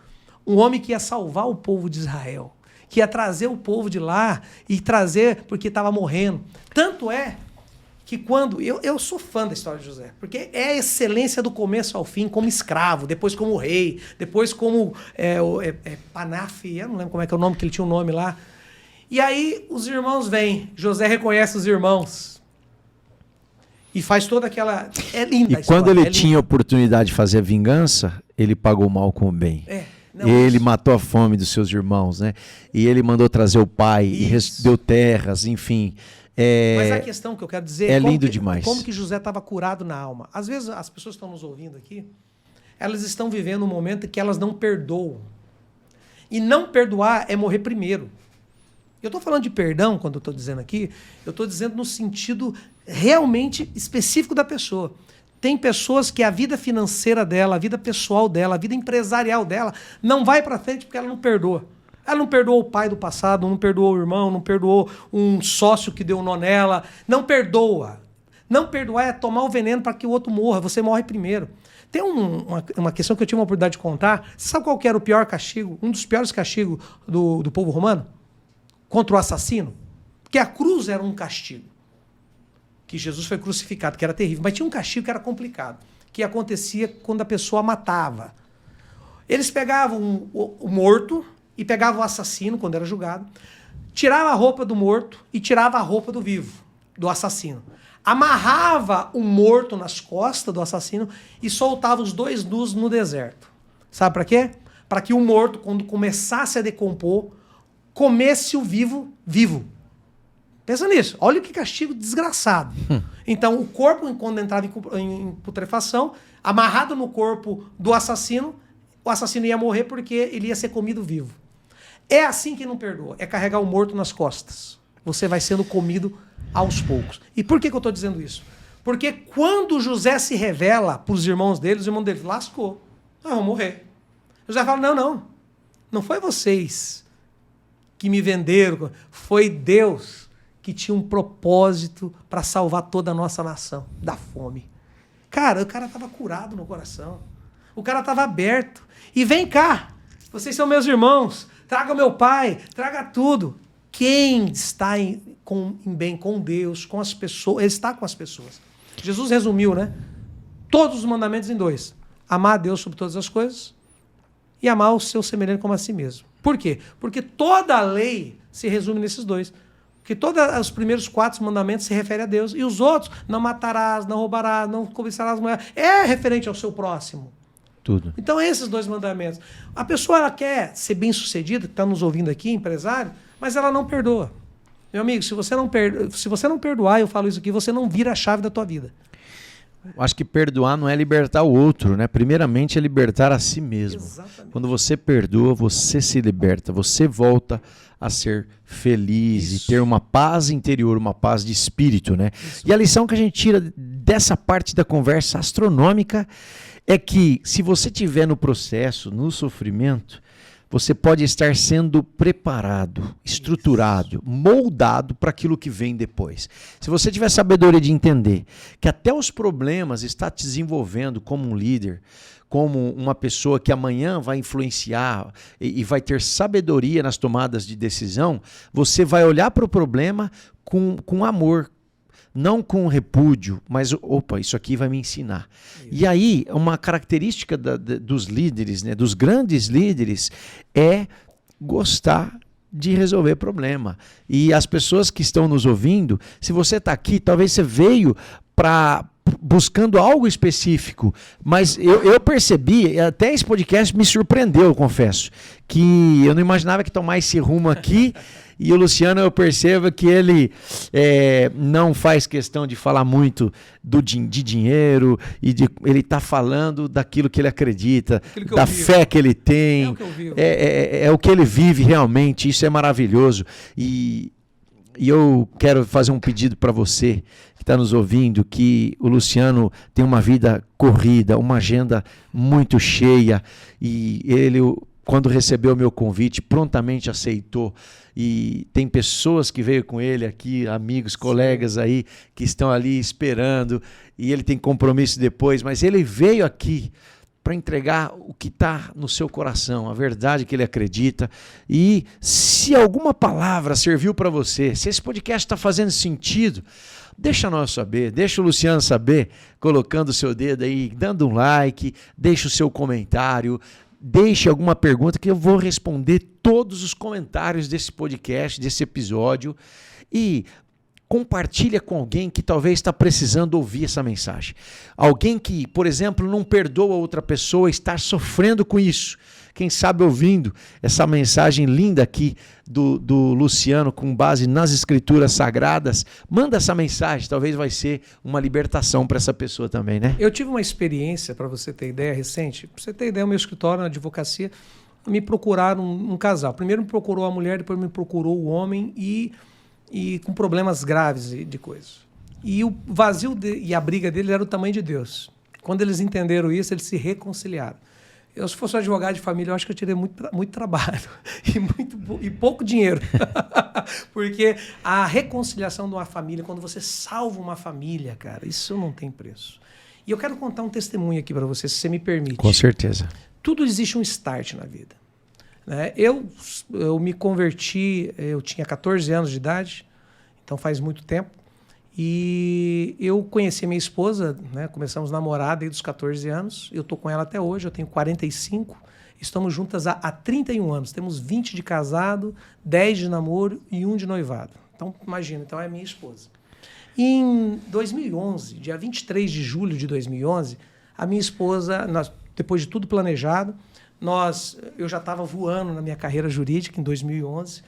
Um homem que ia salvar o povo de Israel. Que ia trazer o povo de lá e trazer porque estava morrendo. Tanto é que quando... Eu sou fã da história de José, porque é a excelência do começo ao fim, como escravo, depois como rei, depois como Panaf, eu não lembro como é que é o nome, que ele tinha um nome lá. E aí os irmãos vêm, José reconhece os irmãos e faz toda aquela... É linda a história. E quando ele tinha a oportunidade de fazer a vingança, ele pagou o mal com o bem. Não, ele matou a fome dos seus irmãos, né? E ele mandou trazer o pai, e deu terras, enfim... Mas a questão que eu quero dizer é lindo demais. Como que José estava curado na alma. Às vezes as pessoas que estão nos ouvindo aqui, elas estão vivendo um momento em que elas não perdoam. E não perdoar é morrer primeiro. Eu estou falando de perdão, quando eu estou dizendo aqui, eu estou dizendo no sentido realmente específico da pessoa. Tem pessoas que a vida financeira dela, a vida pessoal dela, a vida empresarial dela, não vai para frente porque ela não perdoa. Ela não perdoou o pai do passado, não perdoou o irmão, não perdoou um sócio que deu um nó nela. Não perdoa. Não perdoar é tomar o veneno para que o outro morra. Você morre primeiro. Tem uma questão que eu tive uma oportunidade de contar. Você sabe qual que era o pior castigo? Um dos piores castigos do povo romano? Contra o assassino? Porque a cruz era um castigo. Que Jesus foi crucificado, que era terrível. Mas tinha um castigo que era complicado. Que acontecia quando a pessoa matava. Eles pegavam o morto... e pegava o assassino, quando era julgado, tirava a roupa do morto e tirava a roupa do vivo, do assassino. Amarrava o morto nas costas do assassino e soltava os 2 nus no deserto. Sabe para quê? Para que o morto, quando começasse a decompor, comesse o vivo vivo. Pensa nisso. Olha que castigo desgraçado. Então, o corpo, quando entrava em putrefação, amarrado no corpo do assassino, o assassino ia morrer porque ele ia ser comido vivo. É assim que não perdoa. É carregar o morto nas costas. Você vai sendo comido aos poucos. E por que eu estou dizendo isso? Porque quando José se revela para os irmãos dele, os irmãos dele lascou. Nós vamos morrer. José fala, não foi vocês que me venderam. Foi Deus que tinha um propósito para salvar toda a nossa nação da fome. Cara, o cara estava curado no coração. O cara estava aberto. E vem cá, vocês são meus irmãos, traga meu pai, traga tudo. Quem está em bem com Deus, com as pessoas, ele está com as pessoas. Jesus resumiu, né? Todos os mandamentos em 2. Amar a Deus sobre todas as coisas e amar o seu semelhante como a si mesmo. Por quê? Porque toda a lei se resume nesses 2. Porque todos os primeiros 4 mandamentos se referem a Deus. E os outros, não matarás, não roubarás, não cobiçarás mulher, é referente ao seu próximo. Tudo. Então, esses 2 mandamentos. A pessoa ela quer ser bem-sucedida, que está nos ouvindo aqui, empresário, mas ela não perdoa. Meu amigo, se você não perdoar, eu falo isso aqui, você não vira a chave da tua vida. Acho que perdoar não é libertar o outro, né? Primeiramente é libertar a si mesmo. Exatamente. Quando você perdoa, você se liberta, você volta a ser feliz e ter uma paz interior, uma paz de espírito, né? E a lição que a gente tira dessa parte da conversa astronômica é que se você estiver no processo, no sofrimento, você pode estar sendo preparado, estruturado, moldado para aquilo que vem depois. Se você tiver sabedoria de entender que até os problemas estão te desenvolvendo como um líder, como uma pessoa que amanhã vai influenciar e vai ter sabedoria nas tomadas de decisão, você vai olhar para o problema com amor, não com repúdio, mas, opa, isso aqui vai me ensinar. E aí, uma característica dos líderes, né, dos grandes líderes, é gostar de resolver problema. E as pessoas que estão nos ouvindo, se você está aqui, talvez você veio buscando algo específico, mas eu percebi, até esse podcast me surpreendeu, eu confesso, que eu não imaginava que tomar esse rumo aqui. E o Luciano, eu percebo que ele não faz questão de falar muito de dinheiro, ele está falando daquilo que ele acredita, da fé que ele tem, é o que ele vive realmente, isso é maravilhoso. E eu quero fazer um pedido para você que está nos ouvindo, que o Luciano tem uma vida corrida, uma agenda muito cheia, e ele, quando recebeu o meu convite, prontamente aceitou. E tem pessoas que veio com ele aqui, amigos, colegas aí, que estão ali esperando, e ele tem compromisso depois, mas ele veio aqui para entregar o que está no seu coração, a verdade que ele acredita. E se alguma palavra serviu para você, se esse podcast está fazendo sentido, deixa nós saber, deixa o Luciano saber, colocando o seu dedo aí, dando um like, deixa o seu comentário, deixe alguma pergunta que eu vou responder todos os comentários desse podcast, desse episódio, e compartilha com alguém que talvez está precisando ouvir essa mensagem. Alguém que, por exemplo, não perdoa outra pessoa, está sofrendo com isso. Quem sabe ouvindo essa mensagem linda aqui do Luciano, com base nas escrituras sagradas, manda essa mensagem, talvez vai ser uma libertação para essa pessoa também, né? Eu tive uma experiência, para você ter ideia, recente. Para você ter ideia, o meu escritório na advocacia, me procuraram um casal. Primeiro me procurou a mulher, depois me procurou o homem e com problemas graves de coisas. E o vazio e a briga deles era o tamanho de Deus. Quando eles entenderam isso, eles se reconciliaram. Eu, se fosse um advogado de família, eu acho que eu teria muito trabalho e pouco dinheiro. Porque a reconciliação de uma família, quando você salva uma família, cara, isso não tem preço. E eu quero contar um testemunho aqui para você, se você me permite. Com certeza. Tudo existe um start na vida. Né? Eu me converti, eu tinha 14 anos de idade, então faz muito tempo. E eu conheci minha esposa, né? Começamos a namorar desde os 14 anos. Eu estou com ela até hoje, eu tenho 45. Estamos juntas há 31 anos. Temos 20 de casado, 10 de namoro e 1 de noivado. Então, imagina, então é minha esposa. E em 2011, dia 23 de julho de 2011, a minha esposa, depois de tudo planejado, eu já estava voando na minha carreira jurídica em 2011,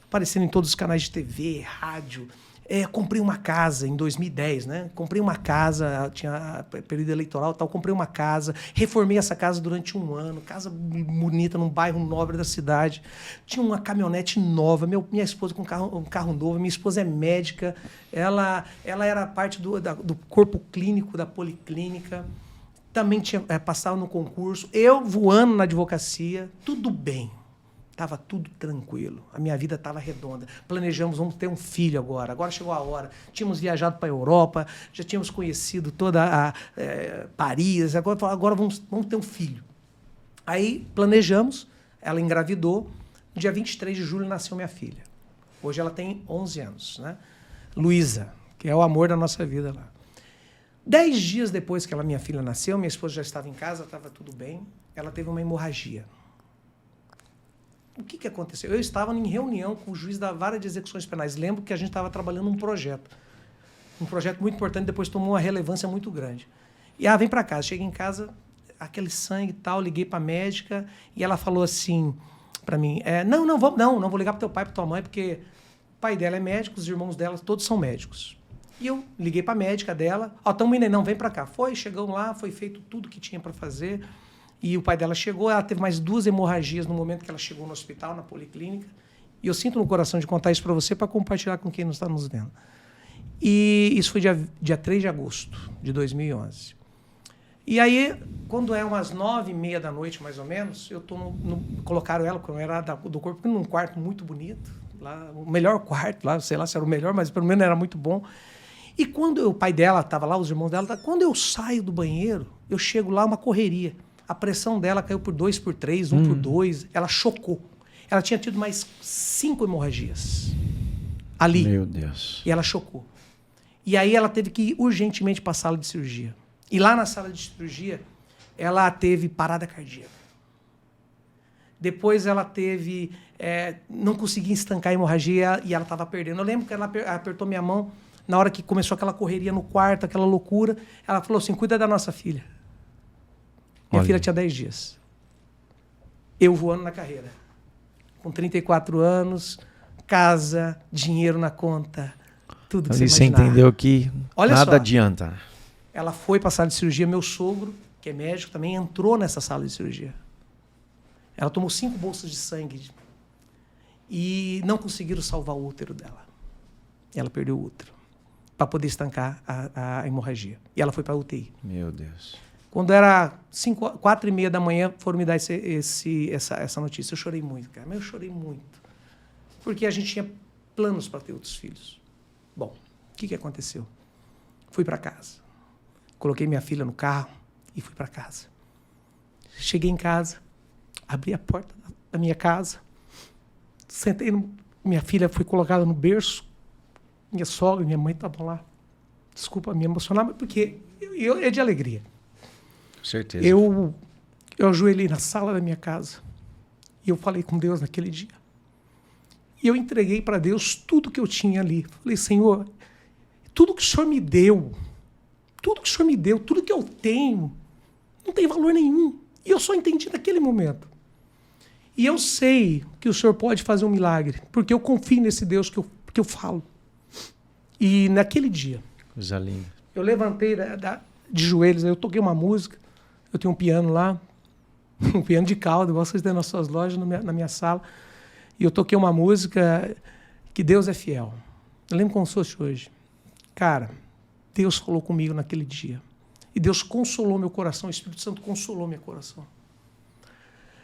aparecendo em todos os canais de TV, rádio. Comprei uma casa em 2010, né? Comprei uma casa, tinha período eleitoral e tal, comprei uma casa, reformei essa casa durante um ano, casa bonita, num bairro nobre da cidade. Tinha uma caminhonete nova, minha esposa com um carro novo, minha esposa é médica, ela era parte do corpo clínico, da policlínica, também passava no concurso, eu voando na advocacia, tudo bem. Estava tudo tranquilo, a minha vida estava redonda. Planejamos, vamos ter um filho agora. Agora chegou a hora. Tínhamos viajado para a Europa, já tínhamos conhecido toda Paris. Agora vamos ter um filho. Aí planejamos, ela engravidou. No dia 23 de julho nasceu minha filha. Hoje ela tem 11 anos, né? Luísa, que é o amor da nossa vida lá. 10 dias depois que minha filha nasceu, minha esposa já estava em casa, estava tudo bem. Ela teve uma hemorragia. O que aconteceu? Eu estava em reunião com o juiz da Vara de Execuções Penais. Lembro que a gente estava trabalhando um projeto muito importante, depois tomou uma relevância muito grande. E vem para casa. Cheguei em casa, aquele sangue e tal, liguei para a médica e ela falou assim para mim, não vou ligar para teu pai, para tua mãe, porque o pai dela é médico, os irmãos dela todos são médicos. E eu liguei para a médica dela, estamos indo aí, não, vem para cá. Chegamos lá, foi feito tudo que tinha para fazer. E o pai dela chegou, ela teve mais 2 hemorragias no momento que ela chegou no hospital, na policlínica. E eu sinto no coração de contar isso para você, para compartilhar com quem não está nos vendo. E isso foi dia 3 de agosto de 2011. E aí, quando é umas 9h30 da noite, mais ou menos, eu tô colocaram ela, quando era do corpo, num quarto muito bonito, lá, o melhor quarto, lá, sei lá se era o melhor, mas pelo menos era muito bom. E quando o pai dela estava lá, os irmãos dela, quando eu saio do banheiro, eu chego lá, uma correria. A pressão dela caiu por 2 por 3, 1 por 2, ela chocou. Ela tinha tido mais 5 hemorragias ali. Meu Deus. E ela chocou. E aí ela teve que ir urgentemente para a sala de cirurgia. E lá na sala de cirurgia, ela teve parada cardíaca. Depois ela teve... não conseguia estancar a hemorragia e ela estava perdendo. Eu lembro que ela apertou minha mão na hora que começou aquela correria no quarto, aquela loucura. Ela falou assim, cuida da nossa filha. Minha filha tinha 10 dias. Eu voando na carreira. Com 34 anos, casa, dinheiro na conta, tudo que você imaginar. Você entendeu que nada só, adianta. Ela foi para a sala de cirurgia, meu sogro, que é médico, também entrou nessa sala de cirurgia. Ela tomou 5 bolsas de sangue e não conseguiram salvar o útero dela. Ela perdeu o útero para poder estancar a hemorragia. E ela foi para a UTI. Meu Deus. Quando era 4h30 da manhã, foram me dar essa notícia. Eu chorei muito, cara. Mas eu chorei muito. Porque a gente tinha planos para ter outros filhos. Bom, o que aconteceu? Fui para casa. Coloquei minha filha no carro e fui para casa. Cheguei em casa, abri a porta da minha casa, sentei, minha filha foi colocada no berço, minha sogra e minha mãe estavam lá. Desculpa me emocionar, mas porque é de alegria. Certeza. Eu ajoelhei na sala da minha casa e eu falei com Deus naquele dia. E eu entreguei para Deus tudo que eu tinha ali. Falei, Senhor, tudo que o Senhor me deu, tudo que eu tenho, não tem valor nenhum. E eu só entendi naquele momento. E eu sei que o Senhor pode fazer um milagre, porque eu confio nesse Deus que eu falo. E naquele dia, coisa linda, eu levantei de joelhos, eu toquei uma música. Eu tenho um piano lá, um piano de cauda, igual vocês têm nas suas lojas, na minha sala. E eu toquei uma música que Deus é fiel. Eu lembro como se fosse hoje. Cara, Deus falou comigo naquele dia. E Deus consolou meu coração, o Espírito Santo consolou meu coração.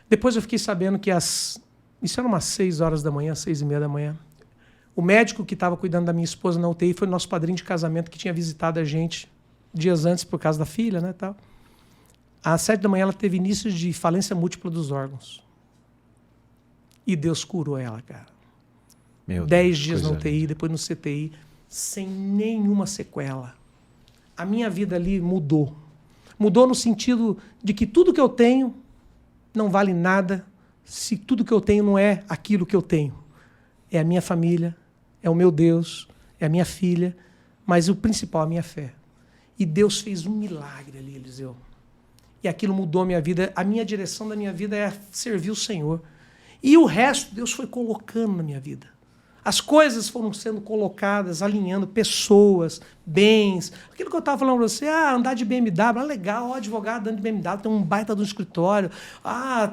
Depois eu fiquei sabendo que isso era umas 6 horas da manhã, 6h30 da manhã. O médico que estava cuidando da minha esposa na UTI foi o nosso padrinho de casamento que tinha visitado a gente dias antes por causa da filha, né, tal. Às 7 da manhã ela teve início de falência múltipla dos órgãos. E Deus curou ela, cara. 10 dias na UTI, depois no CTI, sem nenhuma sequela. A minha vida ali mudou. Mudou no sentido de que tudo que eu tenho não vale nada se tudo que eu tenho não é aquilo que eu tenho. É a minha família, é o meu Deus, é a minha filha, mas o principal, a minha fé. E Deus fez um milagre ali, Eliseu. E aquilo mudou a minha vida. A minha direção da minha vida é servir o Senhor. E o resto Deus foi colocando na minha vida. As coisas foram sendo colocadas, alinhando pessoas, bens. Aquilo que eu estava falando para você, andar de BMW, legal, o advogado andando de BMW, tem um baita do escritório,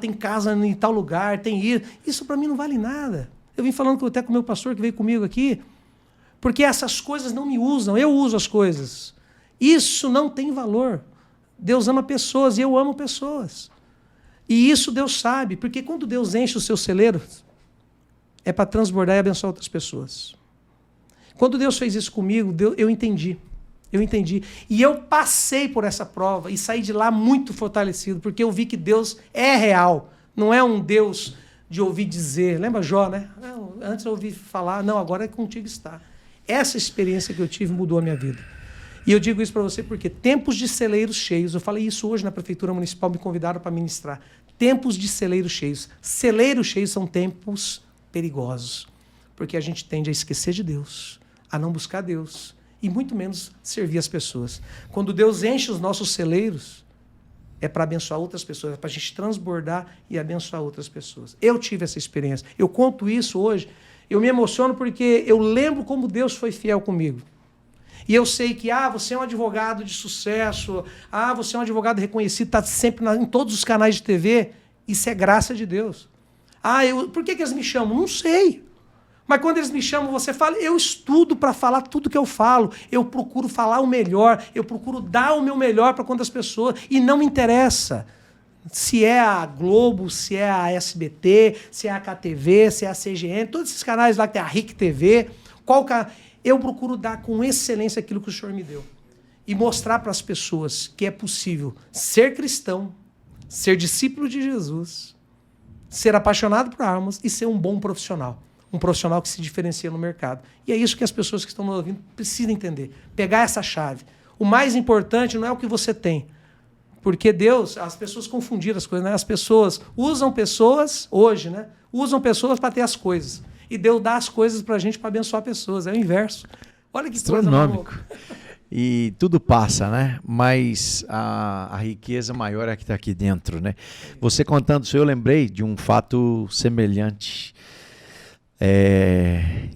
tem casa em tal lugar, tem isso. Isso para mim não vale nada. Eu vim falando até com o meu pastor que veio comigo aqui, porque essas coisas não me usam, eu uso as coisas. Isso não tem valor. Deus ama pessoas e eu amo pessoas. E isso Deus sabe, porque quando Deus enche o seu celeiro, é para transbordar e abençoar outras pessoas. Quando Deus fez isso comigo, eu entendi. Eu entendi. E eu passei por essa prova e saí de lá muito fortalecido, porque eu vi que Deus é real. Não é um Deus de ouvir dizer. Lembra Jó, né? Não, antes eu ouvi falar, não, agora é contigo está. Essa experiência que eu tive mudou a minha vida. E eu digo isso para você porque tempos de celeiros cheios, eu falei isso hoje na Prefeitura Municipal, me convidaram para ministrar. Tempos de celeiros cheios. Celeiros cheios são tempos perigosos, porque a gente tende a esquecer de Deus, a não buscar Deus e muito menos servir as pessoas. Quando Deus enche os nossos celeiros, é para abençoar outras pessoas, é para a gente transbordar e abençoar outras pessoas. Eu tive essa experiência. Eu conto isso hoje, eu me emociono porque eu lembro como Deus foi fiel comigo. E eu sei que, você é um advogado de sucesso, você é um advogado reconhecido, está sempre em todos os canais de TV. Isso é graça de Deus. Por que eles me chamam? Não sei. Mas quando eles me chamam, você fala, eu estudo para falar tudo que eu falo. Eu procuro falar o melhor, eu procuro dar o meu melhor para quantas pessoas. E não me interessa se é a Globo, se é a SBT, se é a KTV, se é a CGN, todos esses canais lá que tem a RIC TV. Eu procuro dar com excelência aquilo que o Senhor me deu. E mostrar para as pessoas que é possível ser cristão, ser discípulo de Jesus, ser apaixonado por armas e ser um bom profissional. Um profissional que se diferencia no mercado. E é isso que as pessoas que estão nos ouvindo precisam entender. Pegar essa chave. O mais importante não é o que você tem. Porque Deus, as pessoas confundiram as coisas, né? As pessoas usam pessoas, hoje, né? Usam pessoas para ter as coisas. E Deus dá as coisas para a gente para abençoar pessoas. É o inverso. Olha que astronômico. Coisa maluca. E tudo passa, né? Mas a riqueza maior é que está aqui dentro, né? Você contando isso, eu lembrei de um fato semelhante.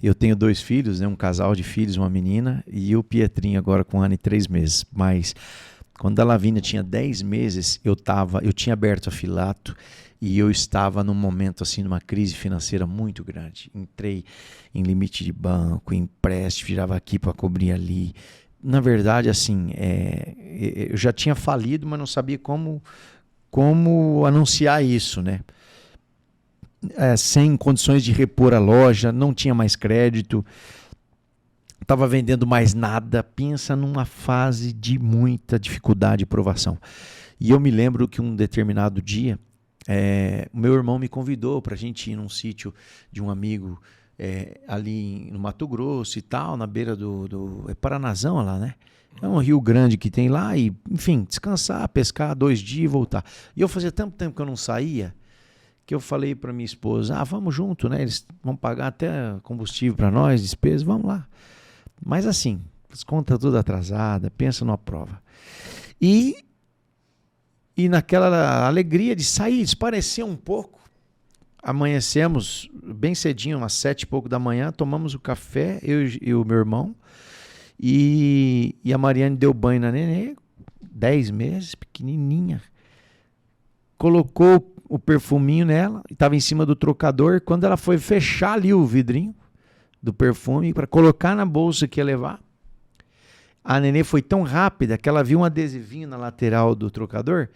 Eu tenho 2 filhos, né? Um casal de filhos, uma menina, e o Pietrinho agora com 1 ano e 3 meses. Mas quando a Lavínia tinha 10 meses, eu tinha aberto a Filato e eu estava num momento assim, numa crise financeira muito grande. Entrei em limite de banco, empréstimo, virava aqui para cobrir ali. Na verdade, assim, eu já tinha falido, mas não sabia como anunciar isso, né? Sem condições de repor a loja, não tinha mais crédito, estava vendendo mais nada. Pensa numa fase de muita dificuldade e provação. E eu me lembro que um determinado dia, o meu irmão me convidou para a gente ir num sítio de um amigo ali no Mato Grosso e tal, na beira do Paranazão lá, né? É um rio grande que tem lá e, enfim, descansar, pescar 2 dias e voltar. E eu fazia tanto tempo que eu não saía, que eu falei para minha esposa, vamos junto, né? Eles vão pagar até combustível para nós, despesas, vamos lá. Mas assim, as contas tudo atrasada, pensa numa prova. E naquela alegria de sair, esparecer um pouco, amanhecemos bem cedinho, umas 7 e pouco da manhã, tomamos o café, eu e o meu irmão, e a Mariane deu banho na nenê, 10 meses, pequenininha, colocou o perfuminho nela, estava em cima do trocador. Quando ela foi fechar ali o vidrinho do perfume para colocar na bolsa que ia levar, a nenê foi tão rápida que ela viu um adesivinho na lateral do trocador,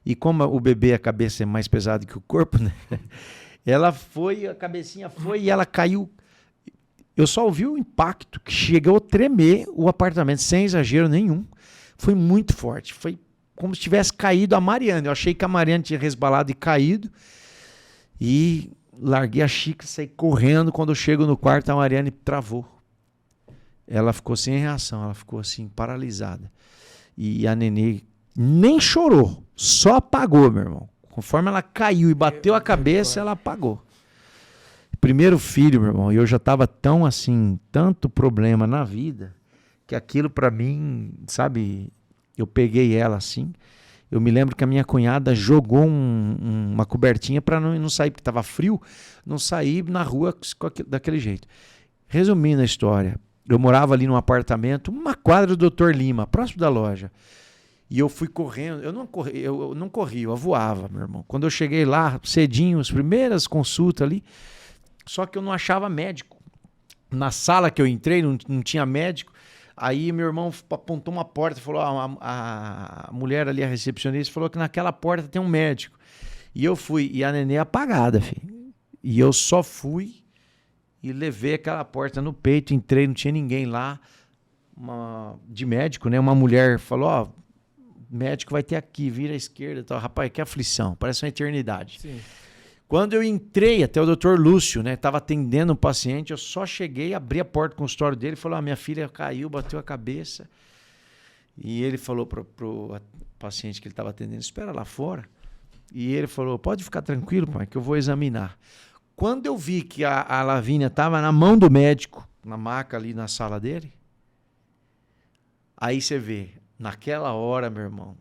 e como o bebê, a cabeça é mais pesada que o corpo, né? A cabecinha foi e ela caiu. Eu só ouvi o impacto, que chegou a tremer o apartamento, sem exagero nenhum. Foi muito forte, foi como se tivesse caído a Mariane. Eu achei que a Mariane tinha resbalado e caído. E larguei a xícara, saí correndo. Quando eu chego no quarto, a Mariane travou. Ela ficou sem reação, ela ficou assim, paralisada. E a nenê nem chorou, só apagou, meu irmão. Conforme ela caiu e bateu a cabeça, ela apagou. Primeiro filho, meu irmão, e eu já estava tão assim, tanto problema na vida, que aquilo para mim, sabe, eu peguei ela assim. Eu me lembro que a minha cunhada jogou uma cobertinha para não sair, porque estava frio, não sair na rua daquele jeito. Resumindo a história, eu morava ali num apartamento, uma quadra do Dr. Lima, próximo da loja. E eu fui correndo, eu não corri, eu voava, meu irmão. Quando eu cheguei lá, cedinho, as primeiras consultas ali, só que eu não achava médico. Na sala que eu entrei, não tinha médico. Aí meu irmão apontou uma porta, falou, a mulher ali, a recepcionista, falou que naquela porta tem um médico. E eu fui, e a nenê apagada, filho. E eu só fui e levei aquela porta no peito, entrei, não tinha ninguém lá, de médico, né? Uma mulher falou, médico vai ter aqui, vira à esquerda, tal. Rapaz, que aflição, parece uma eternidade. Sim. Quando eu entrei até o Dr. Lúcio, né, estava atendendo um paciente, eu só cheguei, abri a porta do consultório dele, falou, minha filha caiu, bateu a cabeça. E ele falou pro paciente que ele estava atendendo, espera lá fora. E ele falou, pode ficar tranquilo, pai, que eu vou examinar. Quando eu vi que a Lavínia estava na mão do médico, na maca ali na sala dele, aí você vê, naquela hora, meu irmão,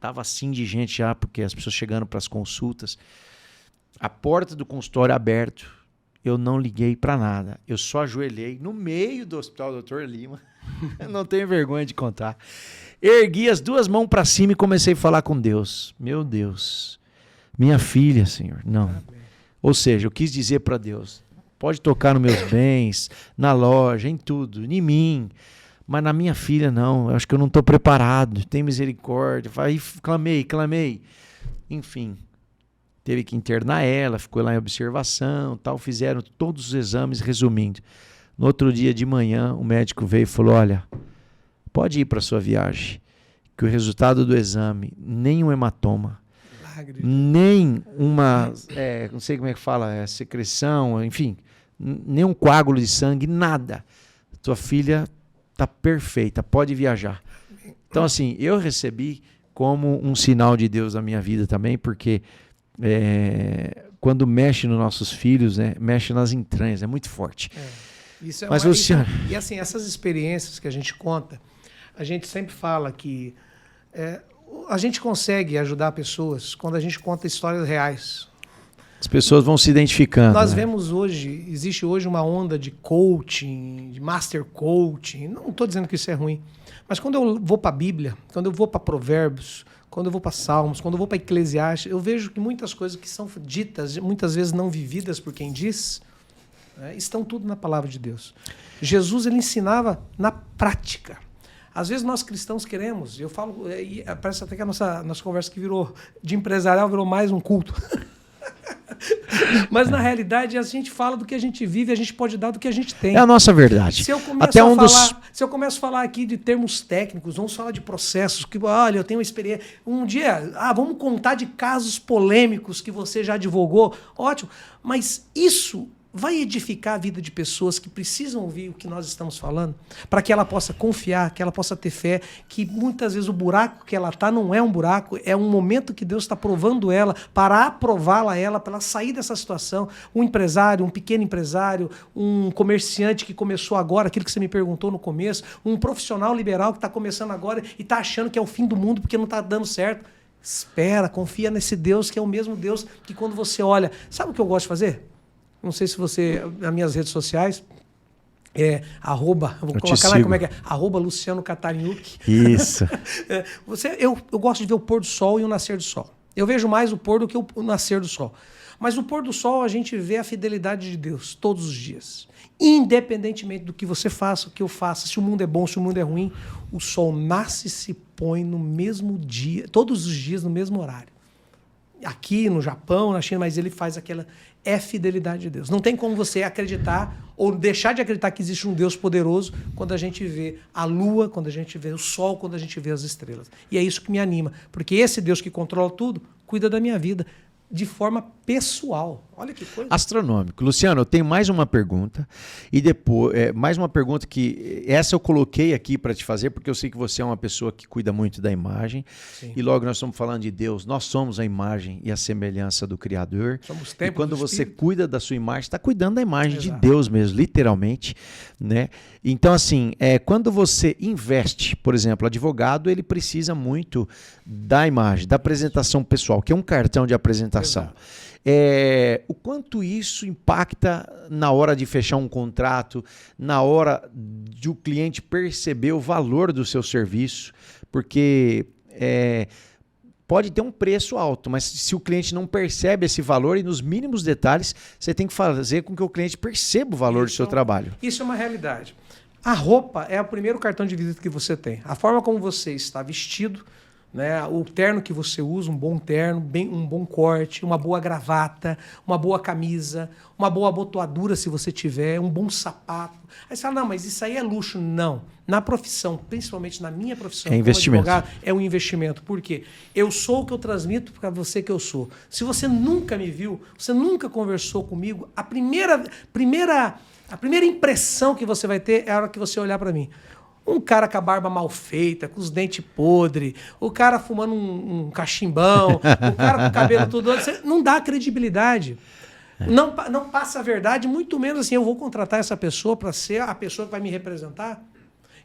tava assim de gente já, porque as pessoas chegando para as consultas, a porta do consultório aberto, eu não liguei para nada, eu só ajoelhei no meio do hospital Dr. Lima, Eu não tenho vergonha de contar. Ergui as duas mãos para cima e comecei a falar com Deus. Meu Deus, minha filha, Senhor, não. Ou seja, eu quis dizer para Deus, pode tocar nos meus bens, na loja, em tudo, em mim, mas na minha filha não, eu acho que eu não estou preparado, tem misericórdia. Aí clamei. Enfim, teve que internar ela, ficou lá em observação, tal, fizeram todos os exames, resumindo. No outro dia de manhã, o médico veio e falou, olha, pode ir para sua viagem, que o resultado do exame, nem um hematoma, nem uma, não sei como é que fala, secreção, enfim, nem um coágulo de sangue, nada. Tua filha está perfeita, pode viajar. Então, assim, eu recebi como um sinal de Deus na minha vida também, porque quando mexe nos nossos filhos, né, mexe nas entranhas, é muito forte. Isso é Mas, Luciano... E assim, essas experiências que a gente conta, a gente sempre fala que a gente consegue ajudar pessoas quando a gente conta histórias reais. As pessoas vão se identificando. Nós vemos hoje, existe hoje uma onda de coaching, de master coaching. Não estou dizendo que isso é ruim. Mas quando eu vou para a Bíblia, quando eu vou para Provérbios, quando eu vou para Salmos, quando eu vou para Eclesiastes, eu vejo que muitas coisas que são ditas, muitas vezes não vividas por quem diz, estão tudo na palavra de Deus. Jesus, ele ensinava na prática. Às vezes nós cristãos queremos, eu falo, parece até que a nossa conversa que virou de empresarial virou mais um culto. Mas na realidade a gente fala do que a gente vive, a gente pode dar do que a gente tem. É a nossa verdade. Se eu começo a falar aqui de termos técnicos, vamos falar de processos, que olha, eu tenho uma experiência. Um dia, vamos contar de casos polêmicos que você já advogou, ótimo. Mas isso vai edificar a vida de pessoas que precisam ouvir o que nós estamos falando, para que ela possa confiar, que ela possa ter fé, que muitas vezes o buraco que ela está não é um buraco, é um momento que Deus está provando ela, para aprová-la para ela sair dessa situação. Um empresário, um pequeno empresário, um comerciante que começou agora, aquilo que você me perguntou no começo, um profissional liberal que está começando agora e está achando que é o fim do mundo porque não está dando certo. Espera, confia nesse Deus que é o mesmo Deus que quando você olha... Sabe o que eu gosto de fazer? Não sei se você, nas minhas redes sociais, vou colocar lá como é que é, @Luciano Catarinucci. Isso. Eu gosto de ver o pôr do sol e o nascer do sol. Eu vejo mais o pôr do que o nascer do sol. Mas no pôr do sol a gente vê a fidelidade de Deus todos os dias. Independentemente do que você faça, o que eu faça, se o mundo é bom, se o mundo é ruim, o sol nasce e se põe no mesmo dia, todos os dias no mesmo horário. Aqui no Japão, na China, mas ele faz aquela... É fidelidade de Deus. Não tem como você acreditar ou deixar de acreditar que existe um Deus poderoso quando a gente vê a lua, quando a gente vê o sol, quando a gente vê as estrelas. E é isso que me anima, porque esse Deus que controla tudo, cuida da minha vida de forma pessoal. Olha que coisa. Astronômico. Luciano, eu tenho mais uma pergunta e depois mais uma pergunta que essa eu coloquei aqui para te fazer porque eu sei que você é uma pessoa que cuida muito da imagem. Sim. E logo nós estamos falando de Deus. Nós somos a imagem e a semelhança do Criador. Somos templo. E quando você cuida da sua imagem, está cuidando da imagem de Deus mesmo, literalmente, né? Então assim, quando você investe, por exemplo, advogado, ele precisa muito da imagem, da apresentação pessoal, que é um cartão de apresentação. O quanto isso impacta na hora de fechar um contrato, na hora de o cliente perceber o valor do seu serviço, porque pode ter um preço alto, mas se o cliente não percebe esse valor e nos mínimos detalhes, você tem que fazer com que o cliente perceba o valor do seu trabalho. Isso é uma realidade. A roupa é o primeiro cartão de visita que você tem. A forma como você está vestido, né? O terno que você usa, um bom terno, um bom corte, uma boa gravata, uma boa camisa, uma boa abotoadura se você tiver, um bom sapato. Aí você fala, não, mas isso aí é luxo. Não. Na profissão, principalmente na minha profissão, como investimento. Advogado, é um investimento. Por quê? Eu sou o que eu transmito para você que eu sou. Se você nunca me viu, você nunca conversou comigo, a primeira impressão que você vai ter é a hora que você olhar para mim. Um cara com a barba mal feita, com os dentes podres, o cara fumando um cachimbão, o cara com o cabelo todo... Você não dá credibilidade. Não passa a verdade, muito menos assim, eu vou contratar essa pessoa para ser a pessoa que vai me representar,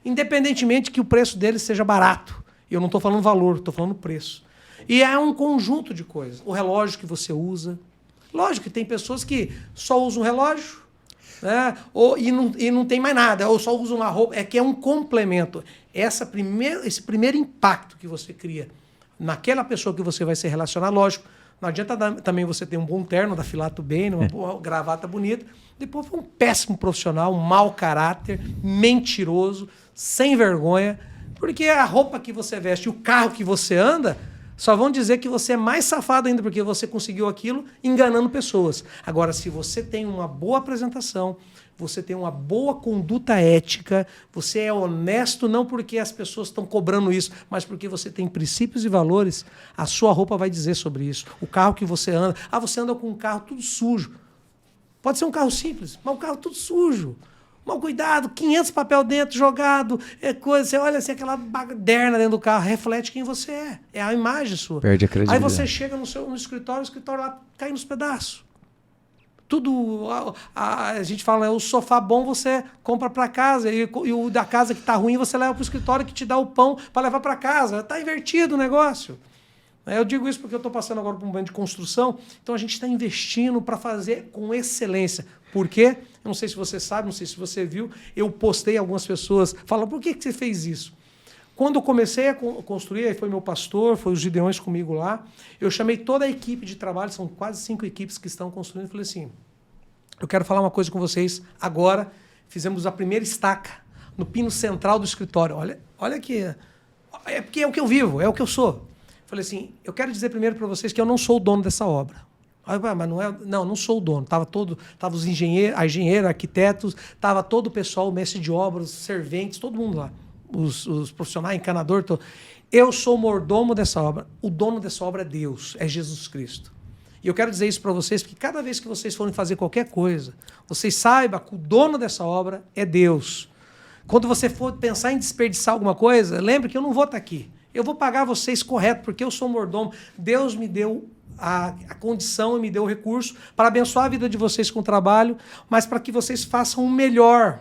independentemente que o preço dele seja barato. Eu não estou falando valor, estou falando preço. E é um conjunto de coisas. O relógio que você usa. Lógico que tem pessoas que só usam relógio, né? E não tem mais nada, ou só usa uma roupa. É que é um complemento. Esse primeiro impacto que você cria naquela pessoa que você vai se relacionar, lógico, não adianta também você ter um bom terno da Filato Bene, uma boa gravata bonita, depois foi um péssimo profissional, um mau caráter, mentiroso, sem vergonha, porque a roupa que você veste e o carro que você anda só vão dizer que você é mais safado ainda porque você conseguiu aquilo enganando pessoas. Agora, se você tem uma boa apresentação, você tem uma boa conduta ética, você é honesto não porque as pessoas estão cobrando isso, mas porque você tem princípios e valores, a sua roupa vai dizer sobre isso. O carro que você anda, você anda com um carro tudo sujo. Pode ser um carro simples, mas um carro tudo sujo. Mal cuidado, 500 papel dentro, jogado, coisa. Você olha assim, aquela baderna dentro do carro, reflete quem você é. É a imagem sua. Perde a credibilidade. Aí você chega no escritório, o escritório lá cai nos pedaços. Tudo, a gente fala, o sofá bom você compra para casa e o da casa que está ruim você leva para o escritório que te dá o pão para levar para casa. Está invertido o negócio. Eu digo isso porque eu estou passando agora por um momento de construção, então a gente está investindo para fazer com excelência. Por quê? Eu não sei se você sabe, não sei se você viu, eu postei, algumas pessoas falam, por que você fez isso? Quando eu comecei a construir, aí foi meu pastor, foi os Gideões comigo lá, eu chamei toda a equipe de trabalho, são quase 5 equipes que estão construindo, e falei assim, eu quero falar uma coisa com vocês agora, fizemos a primeira estaca no pino central do escritório, olha que, é porque é o que eu vivo, é o que eu sou. Falei assim, eu quero dizer primeiro para vocês que eu não sou o dono dessa obra. Mas não é, não sou o dono. Tava os engenheiros, arquitetos, tava todo o pessoal, o mestre de obras, os serventes, todo mundo lá, os profissionais, encanador, todo. Eu sou o mordomo dessa obra. O dono dessa obra é Deus, é Jesus Cristo. E eu quero dizer isso para vocês, porque cada vez que vocês forem fazer qualquer coisa, vocês saibam que o dono dessa obra é Deus. Quando você for pensar em desperdiçar alguma coisa, lembre que eu não vou estar aqui. Eu vou pagar vocês correto, porque eu sou mordomo. Deus me deu a condição e me deu o recurso para abençoar a vida de vocês com o trabalho, mas para que vocês façam o melhor,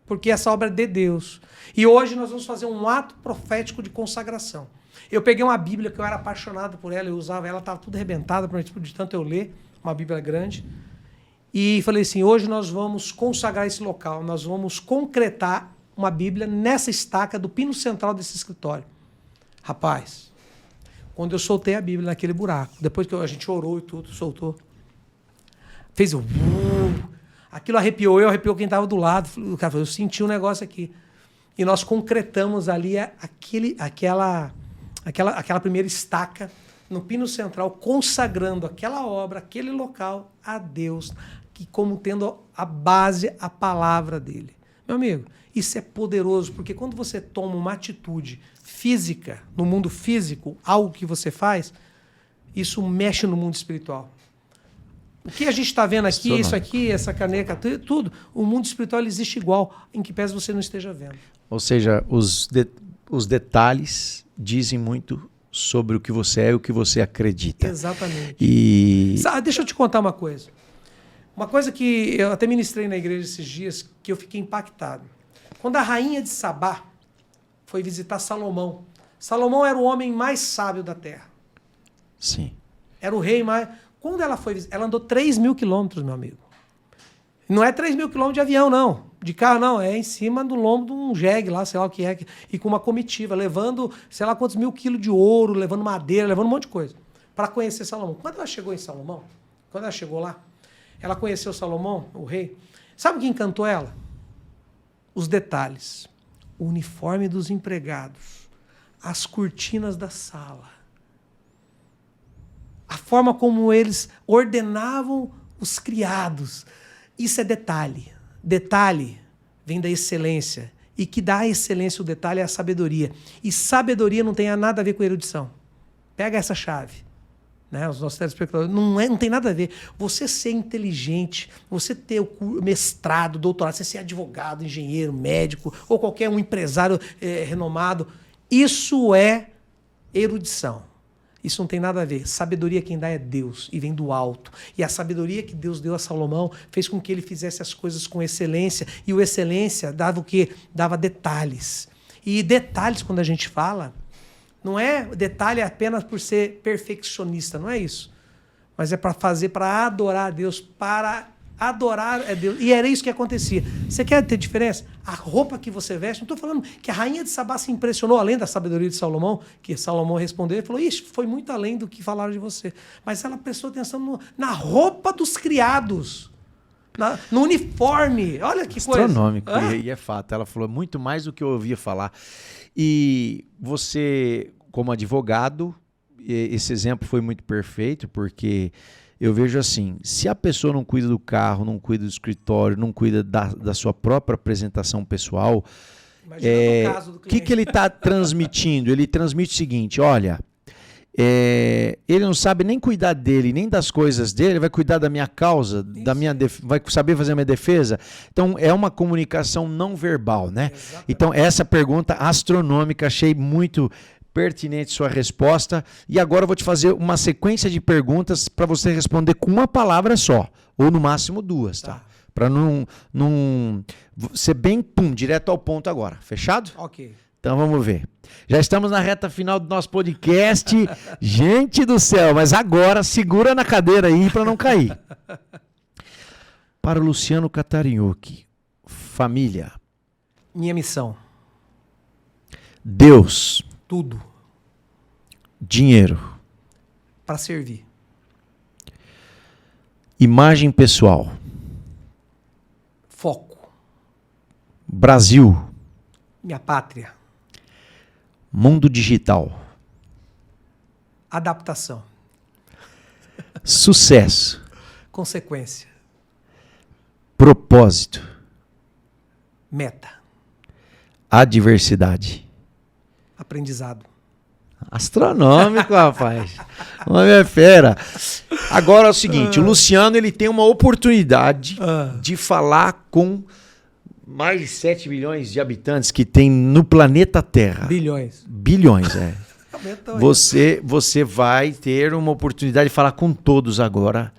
porque essa obra é de Deus. E hoje nós vamos fazer um ato profético de consagração. Eu peguei uma Bíblia que eu era apaixonado por ela, eu usava ela, estava tudo arrebentada, de tanto eu ler, uma Bíblia grande, e falei assim, hoje nós vamos consagrar esse local, nós vamos concretar uma Bíblia nessa estaca do pino central desse escritório. Rapaz, quando eu soltei a Bíblia naquele buraco, depois que a gente orou e tudo, soltou, fez o... Aquilo arrepiou quem estava do lado. O cara falou, eu senti um negócio aqui. E nós concretamos ali aquela primeira estaca no pino central, consagrando aquela obra, aquele local a Deus, que como tendo a base, a palavra dele. Meu amigo, isso é poderoso, porque quando você toma uma atitude física, no mundo físico, algo que você faz, isso mexe no mundo espiritual. O que a gente está vendo aqui, isso aqui, essa caneca, tudo, o mundo espiritual existe igual, em que pese você não esteja vendo. Ou seja, os detalhes dizem muito sobre o que você é e o que você acredita. Exatamente. Deixa eu te contar uma coisa. Uma coisa que eu até ministrei na igreja esses dias, que eu fiquei impactado. Quando a rainha de Sabá foi visitar Salomão, Salomão era o homem mais sábio da terra. Sim. Era o rei mais... Quando ela foi visitar, ela andou 3.000 quilômetros, meu amigo. Não é 3.000 quilômetros de avião, não. De carro, não. É em cima do lombo de um jegue lá, sei lá o que é. E com uma comitiva, levando, sei lá quantos 1.000 quilos de ouro, levando madeira, levando um monte de coisa. Para conhecer Salomão. Quando ela chegou em Salomão, quando ela chegou lá, ela conheceu Salomão, o rei. Sabe o que encantou ela? Os detalhes. O uniforme dos empregados. As cortinas da sala. A forma como eles ordenavam os criados. Isso é detalhe. Detalhe vem da excelência. E que dá a excelência, o detalhe é a sabedoria. E sabedoria não tem nada a ver com erudição. Pega essa chave. Né? Os nossos telespectadores. Não tem nada a ver. Você ser inteligente, você ter o mestrado, doutorado, você ser advogado, engenheiro, médico, ou qualquer um empresário renomado, isso é erudição. Isso não tem nada a ver. Sabedoria quem dá é Deus e vem do alto. E a sabedoria que Deus deu a Salomão fez com que ele fizesse as coisas com excelência. E o excelência dava o quê? Dava detalhes. E detalhes, quando a gente fala, não é detalhe apenas por ser perfeccionista, não é isso. Mas é para fazer, para adorar a Deus, para Adorar é Deus. E era isso que acontecia. Você quer ter diferença? A roupa que você veste, não estou falando que a rainha de Sabá se impressionou, além da sabedoria de Salomão, que Salomão respondeu e falou, ixi, foi muito além do que falaram de você. Mas ela prestou atenção na roupa dos criados, no uniforme. Olha que coisa. Astronômico, e é fato. Ela falou muito mais do que eu ouvia falar. E você, como advogado, esse exemplo foi muito perfeito, porque eu vejo assim, se a pessoa não cuida do carro, não cuida do escritório, não cuida da sua própria apresentação pessoal, o que ele está transmitindo? Ele transmite o seguinte, olha, ele não sabe nem cuidar dele, nem das coisas dele, vai cuidar da minha causa, vai saber fazer a minha defesa. Então, é uma comunicação não verbal, né? Exatamente. Então, essa pergunta astronômica, achei muito pertinente sua resposta. E agora eu vou te fazer uma sequência de perguntas para você responder com uma palavra só, ou no máximo duas, tá? Para não ser bem direto ao ponto agora. Fechado? Ok. Então vamos ver. Já estamos na reta final do nosso podcast. Gente do céu, mas agora segura na cadeira aí para não cair. Para o Luciano Catarinhoc, família. Minha missão. Deus. Tudo. Dinheiro. Para servir. Imagem pessoal. Foco. Brasil. Minha pátria. Mundo digital. Adaptação. Sucesso. Consequência. Propósito. Meta. Adversidade. Aprendizado. Astronômico, rapaz. O homem é fera. Agora é o seguinte, o Luciano ele tem uma oportunidade de falar com mais de 7 bilhões de habitantes que tem no planeta Terra. Bilhões. Bilhões, é. Você vai ter uma oportunidade de falar com todos agora.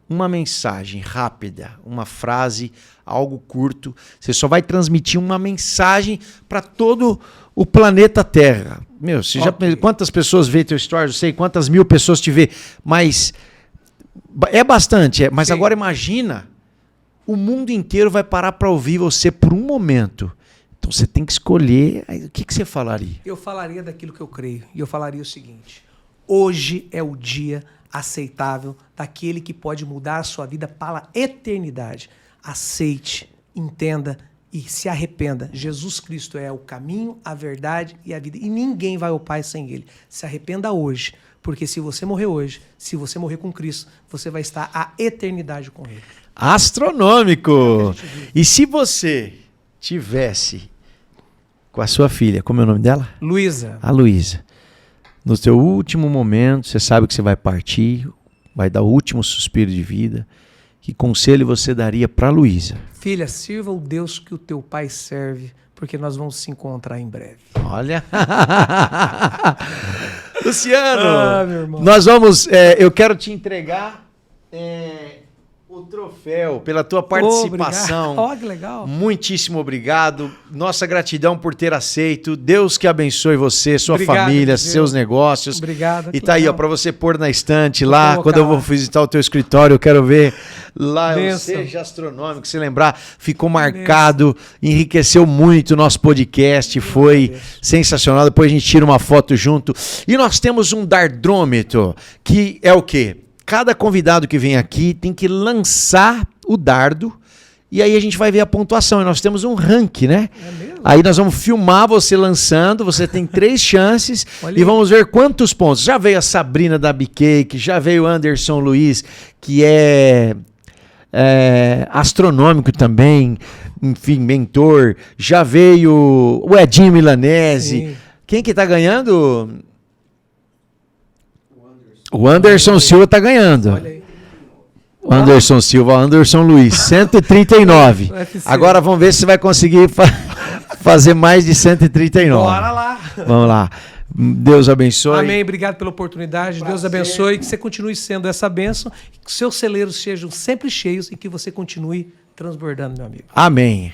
Uma mensagem rápida, uma frase, algo curto. Você só vai transmitir uma mensagem para todo o planeta Terra. Meu, você já quantas pessoas vê teu story? Eu sei quantas mil pessoas te vê, mas é bastante. Mas sim. Agora imagina, o mundo inteiro vai parar para ouvir você por um momento. Então você tem que escolher. O que você falaria? Eu falaria daquilo que eu creio. E eu falaria o seguinte: hoje é o dia aceitável daquele que pode mudar a sua vida para a eternidade. Aceite, entenda e se arrependa. Jesus Cristo é o caminho, a verdade e a vida. E ninguém vai ao Pai sem Ele. Se arrependa hoje, porque se você morrer hoje, se você morrer com Cristo, você vai estar a eternidade com Ele. Astronômico! E se você tivesse com a sua filha, como é o nome dela? Luísa. A Luísa. No seu último momento, você sabe que você vai partir, vai dar o último suspiro de vida. Que conselho você daria para a Luísa? Filha, sirva o Deus que o teu pai serve, porque nós vamos se encontrar em breve. Olha! Luciano, meu irmão. Nós vamos... eu quero te entregar o troféu pela tua participação. Que legal. Muitíssimo obrigado. Nossa gratidão por ter aceito. Deus que abençoe você, sua família, seus negócios. Obrigado. E tá aí, ó, para você pôr na estante lá. Quando eu vou visitar o teu escritório, eu quero ver lá o Seja Astronômico. Se lembrar, ficou marcado, enriqueceu muito o nosso podcast. Foi sensacional. Depois a gente tira uma foto junto. E nós temos um dardrômetro, que é o quê? Cada convidado que vem aqui tem que lançar o dardo e aí a gente vai ver a pontuação. E nós temos um ranking, né? É mesmo? Aí nós vamos filmar você lançando, você tem 3 chances e vamos ver quantos pontos. Já veio a Sabrina da Bcake, já veio o Anderson Luiz, que é astronômico também, enfim, mentor. Já veio o Edinho Milanese. Sim. Quem que tá ganhando? O Anderson Silva está ganhando. Olha aí. O Anderson Silva, o Anderson Luiz, 139. Agora vamos ver se vai conseguir fazer mais de 139. Bora lá. Vamos lá. Deus abençoe. Amém. Obrigado pela oportunidade. Deus abençoe. Que você continue sendo essa bênção. Que seus celeiros sejam sempre cheios e que você continue transbordando, meu amigo. Amém.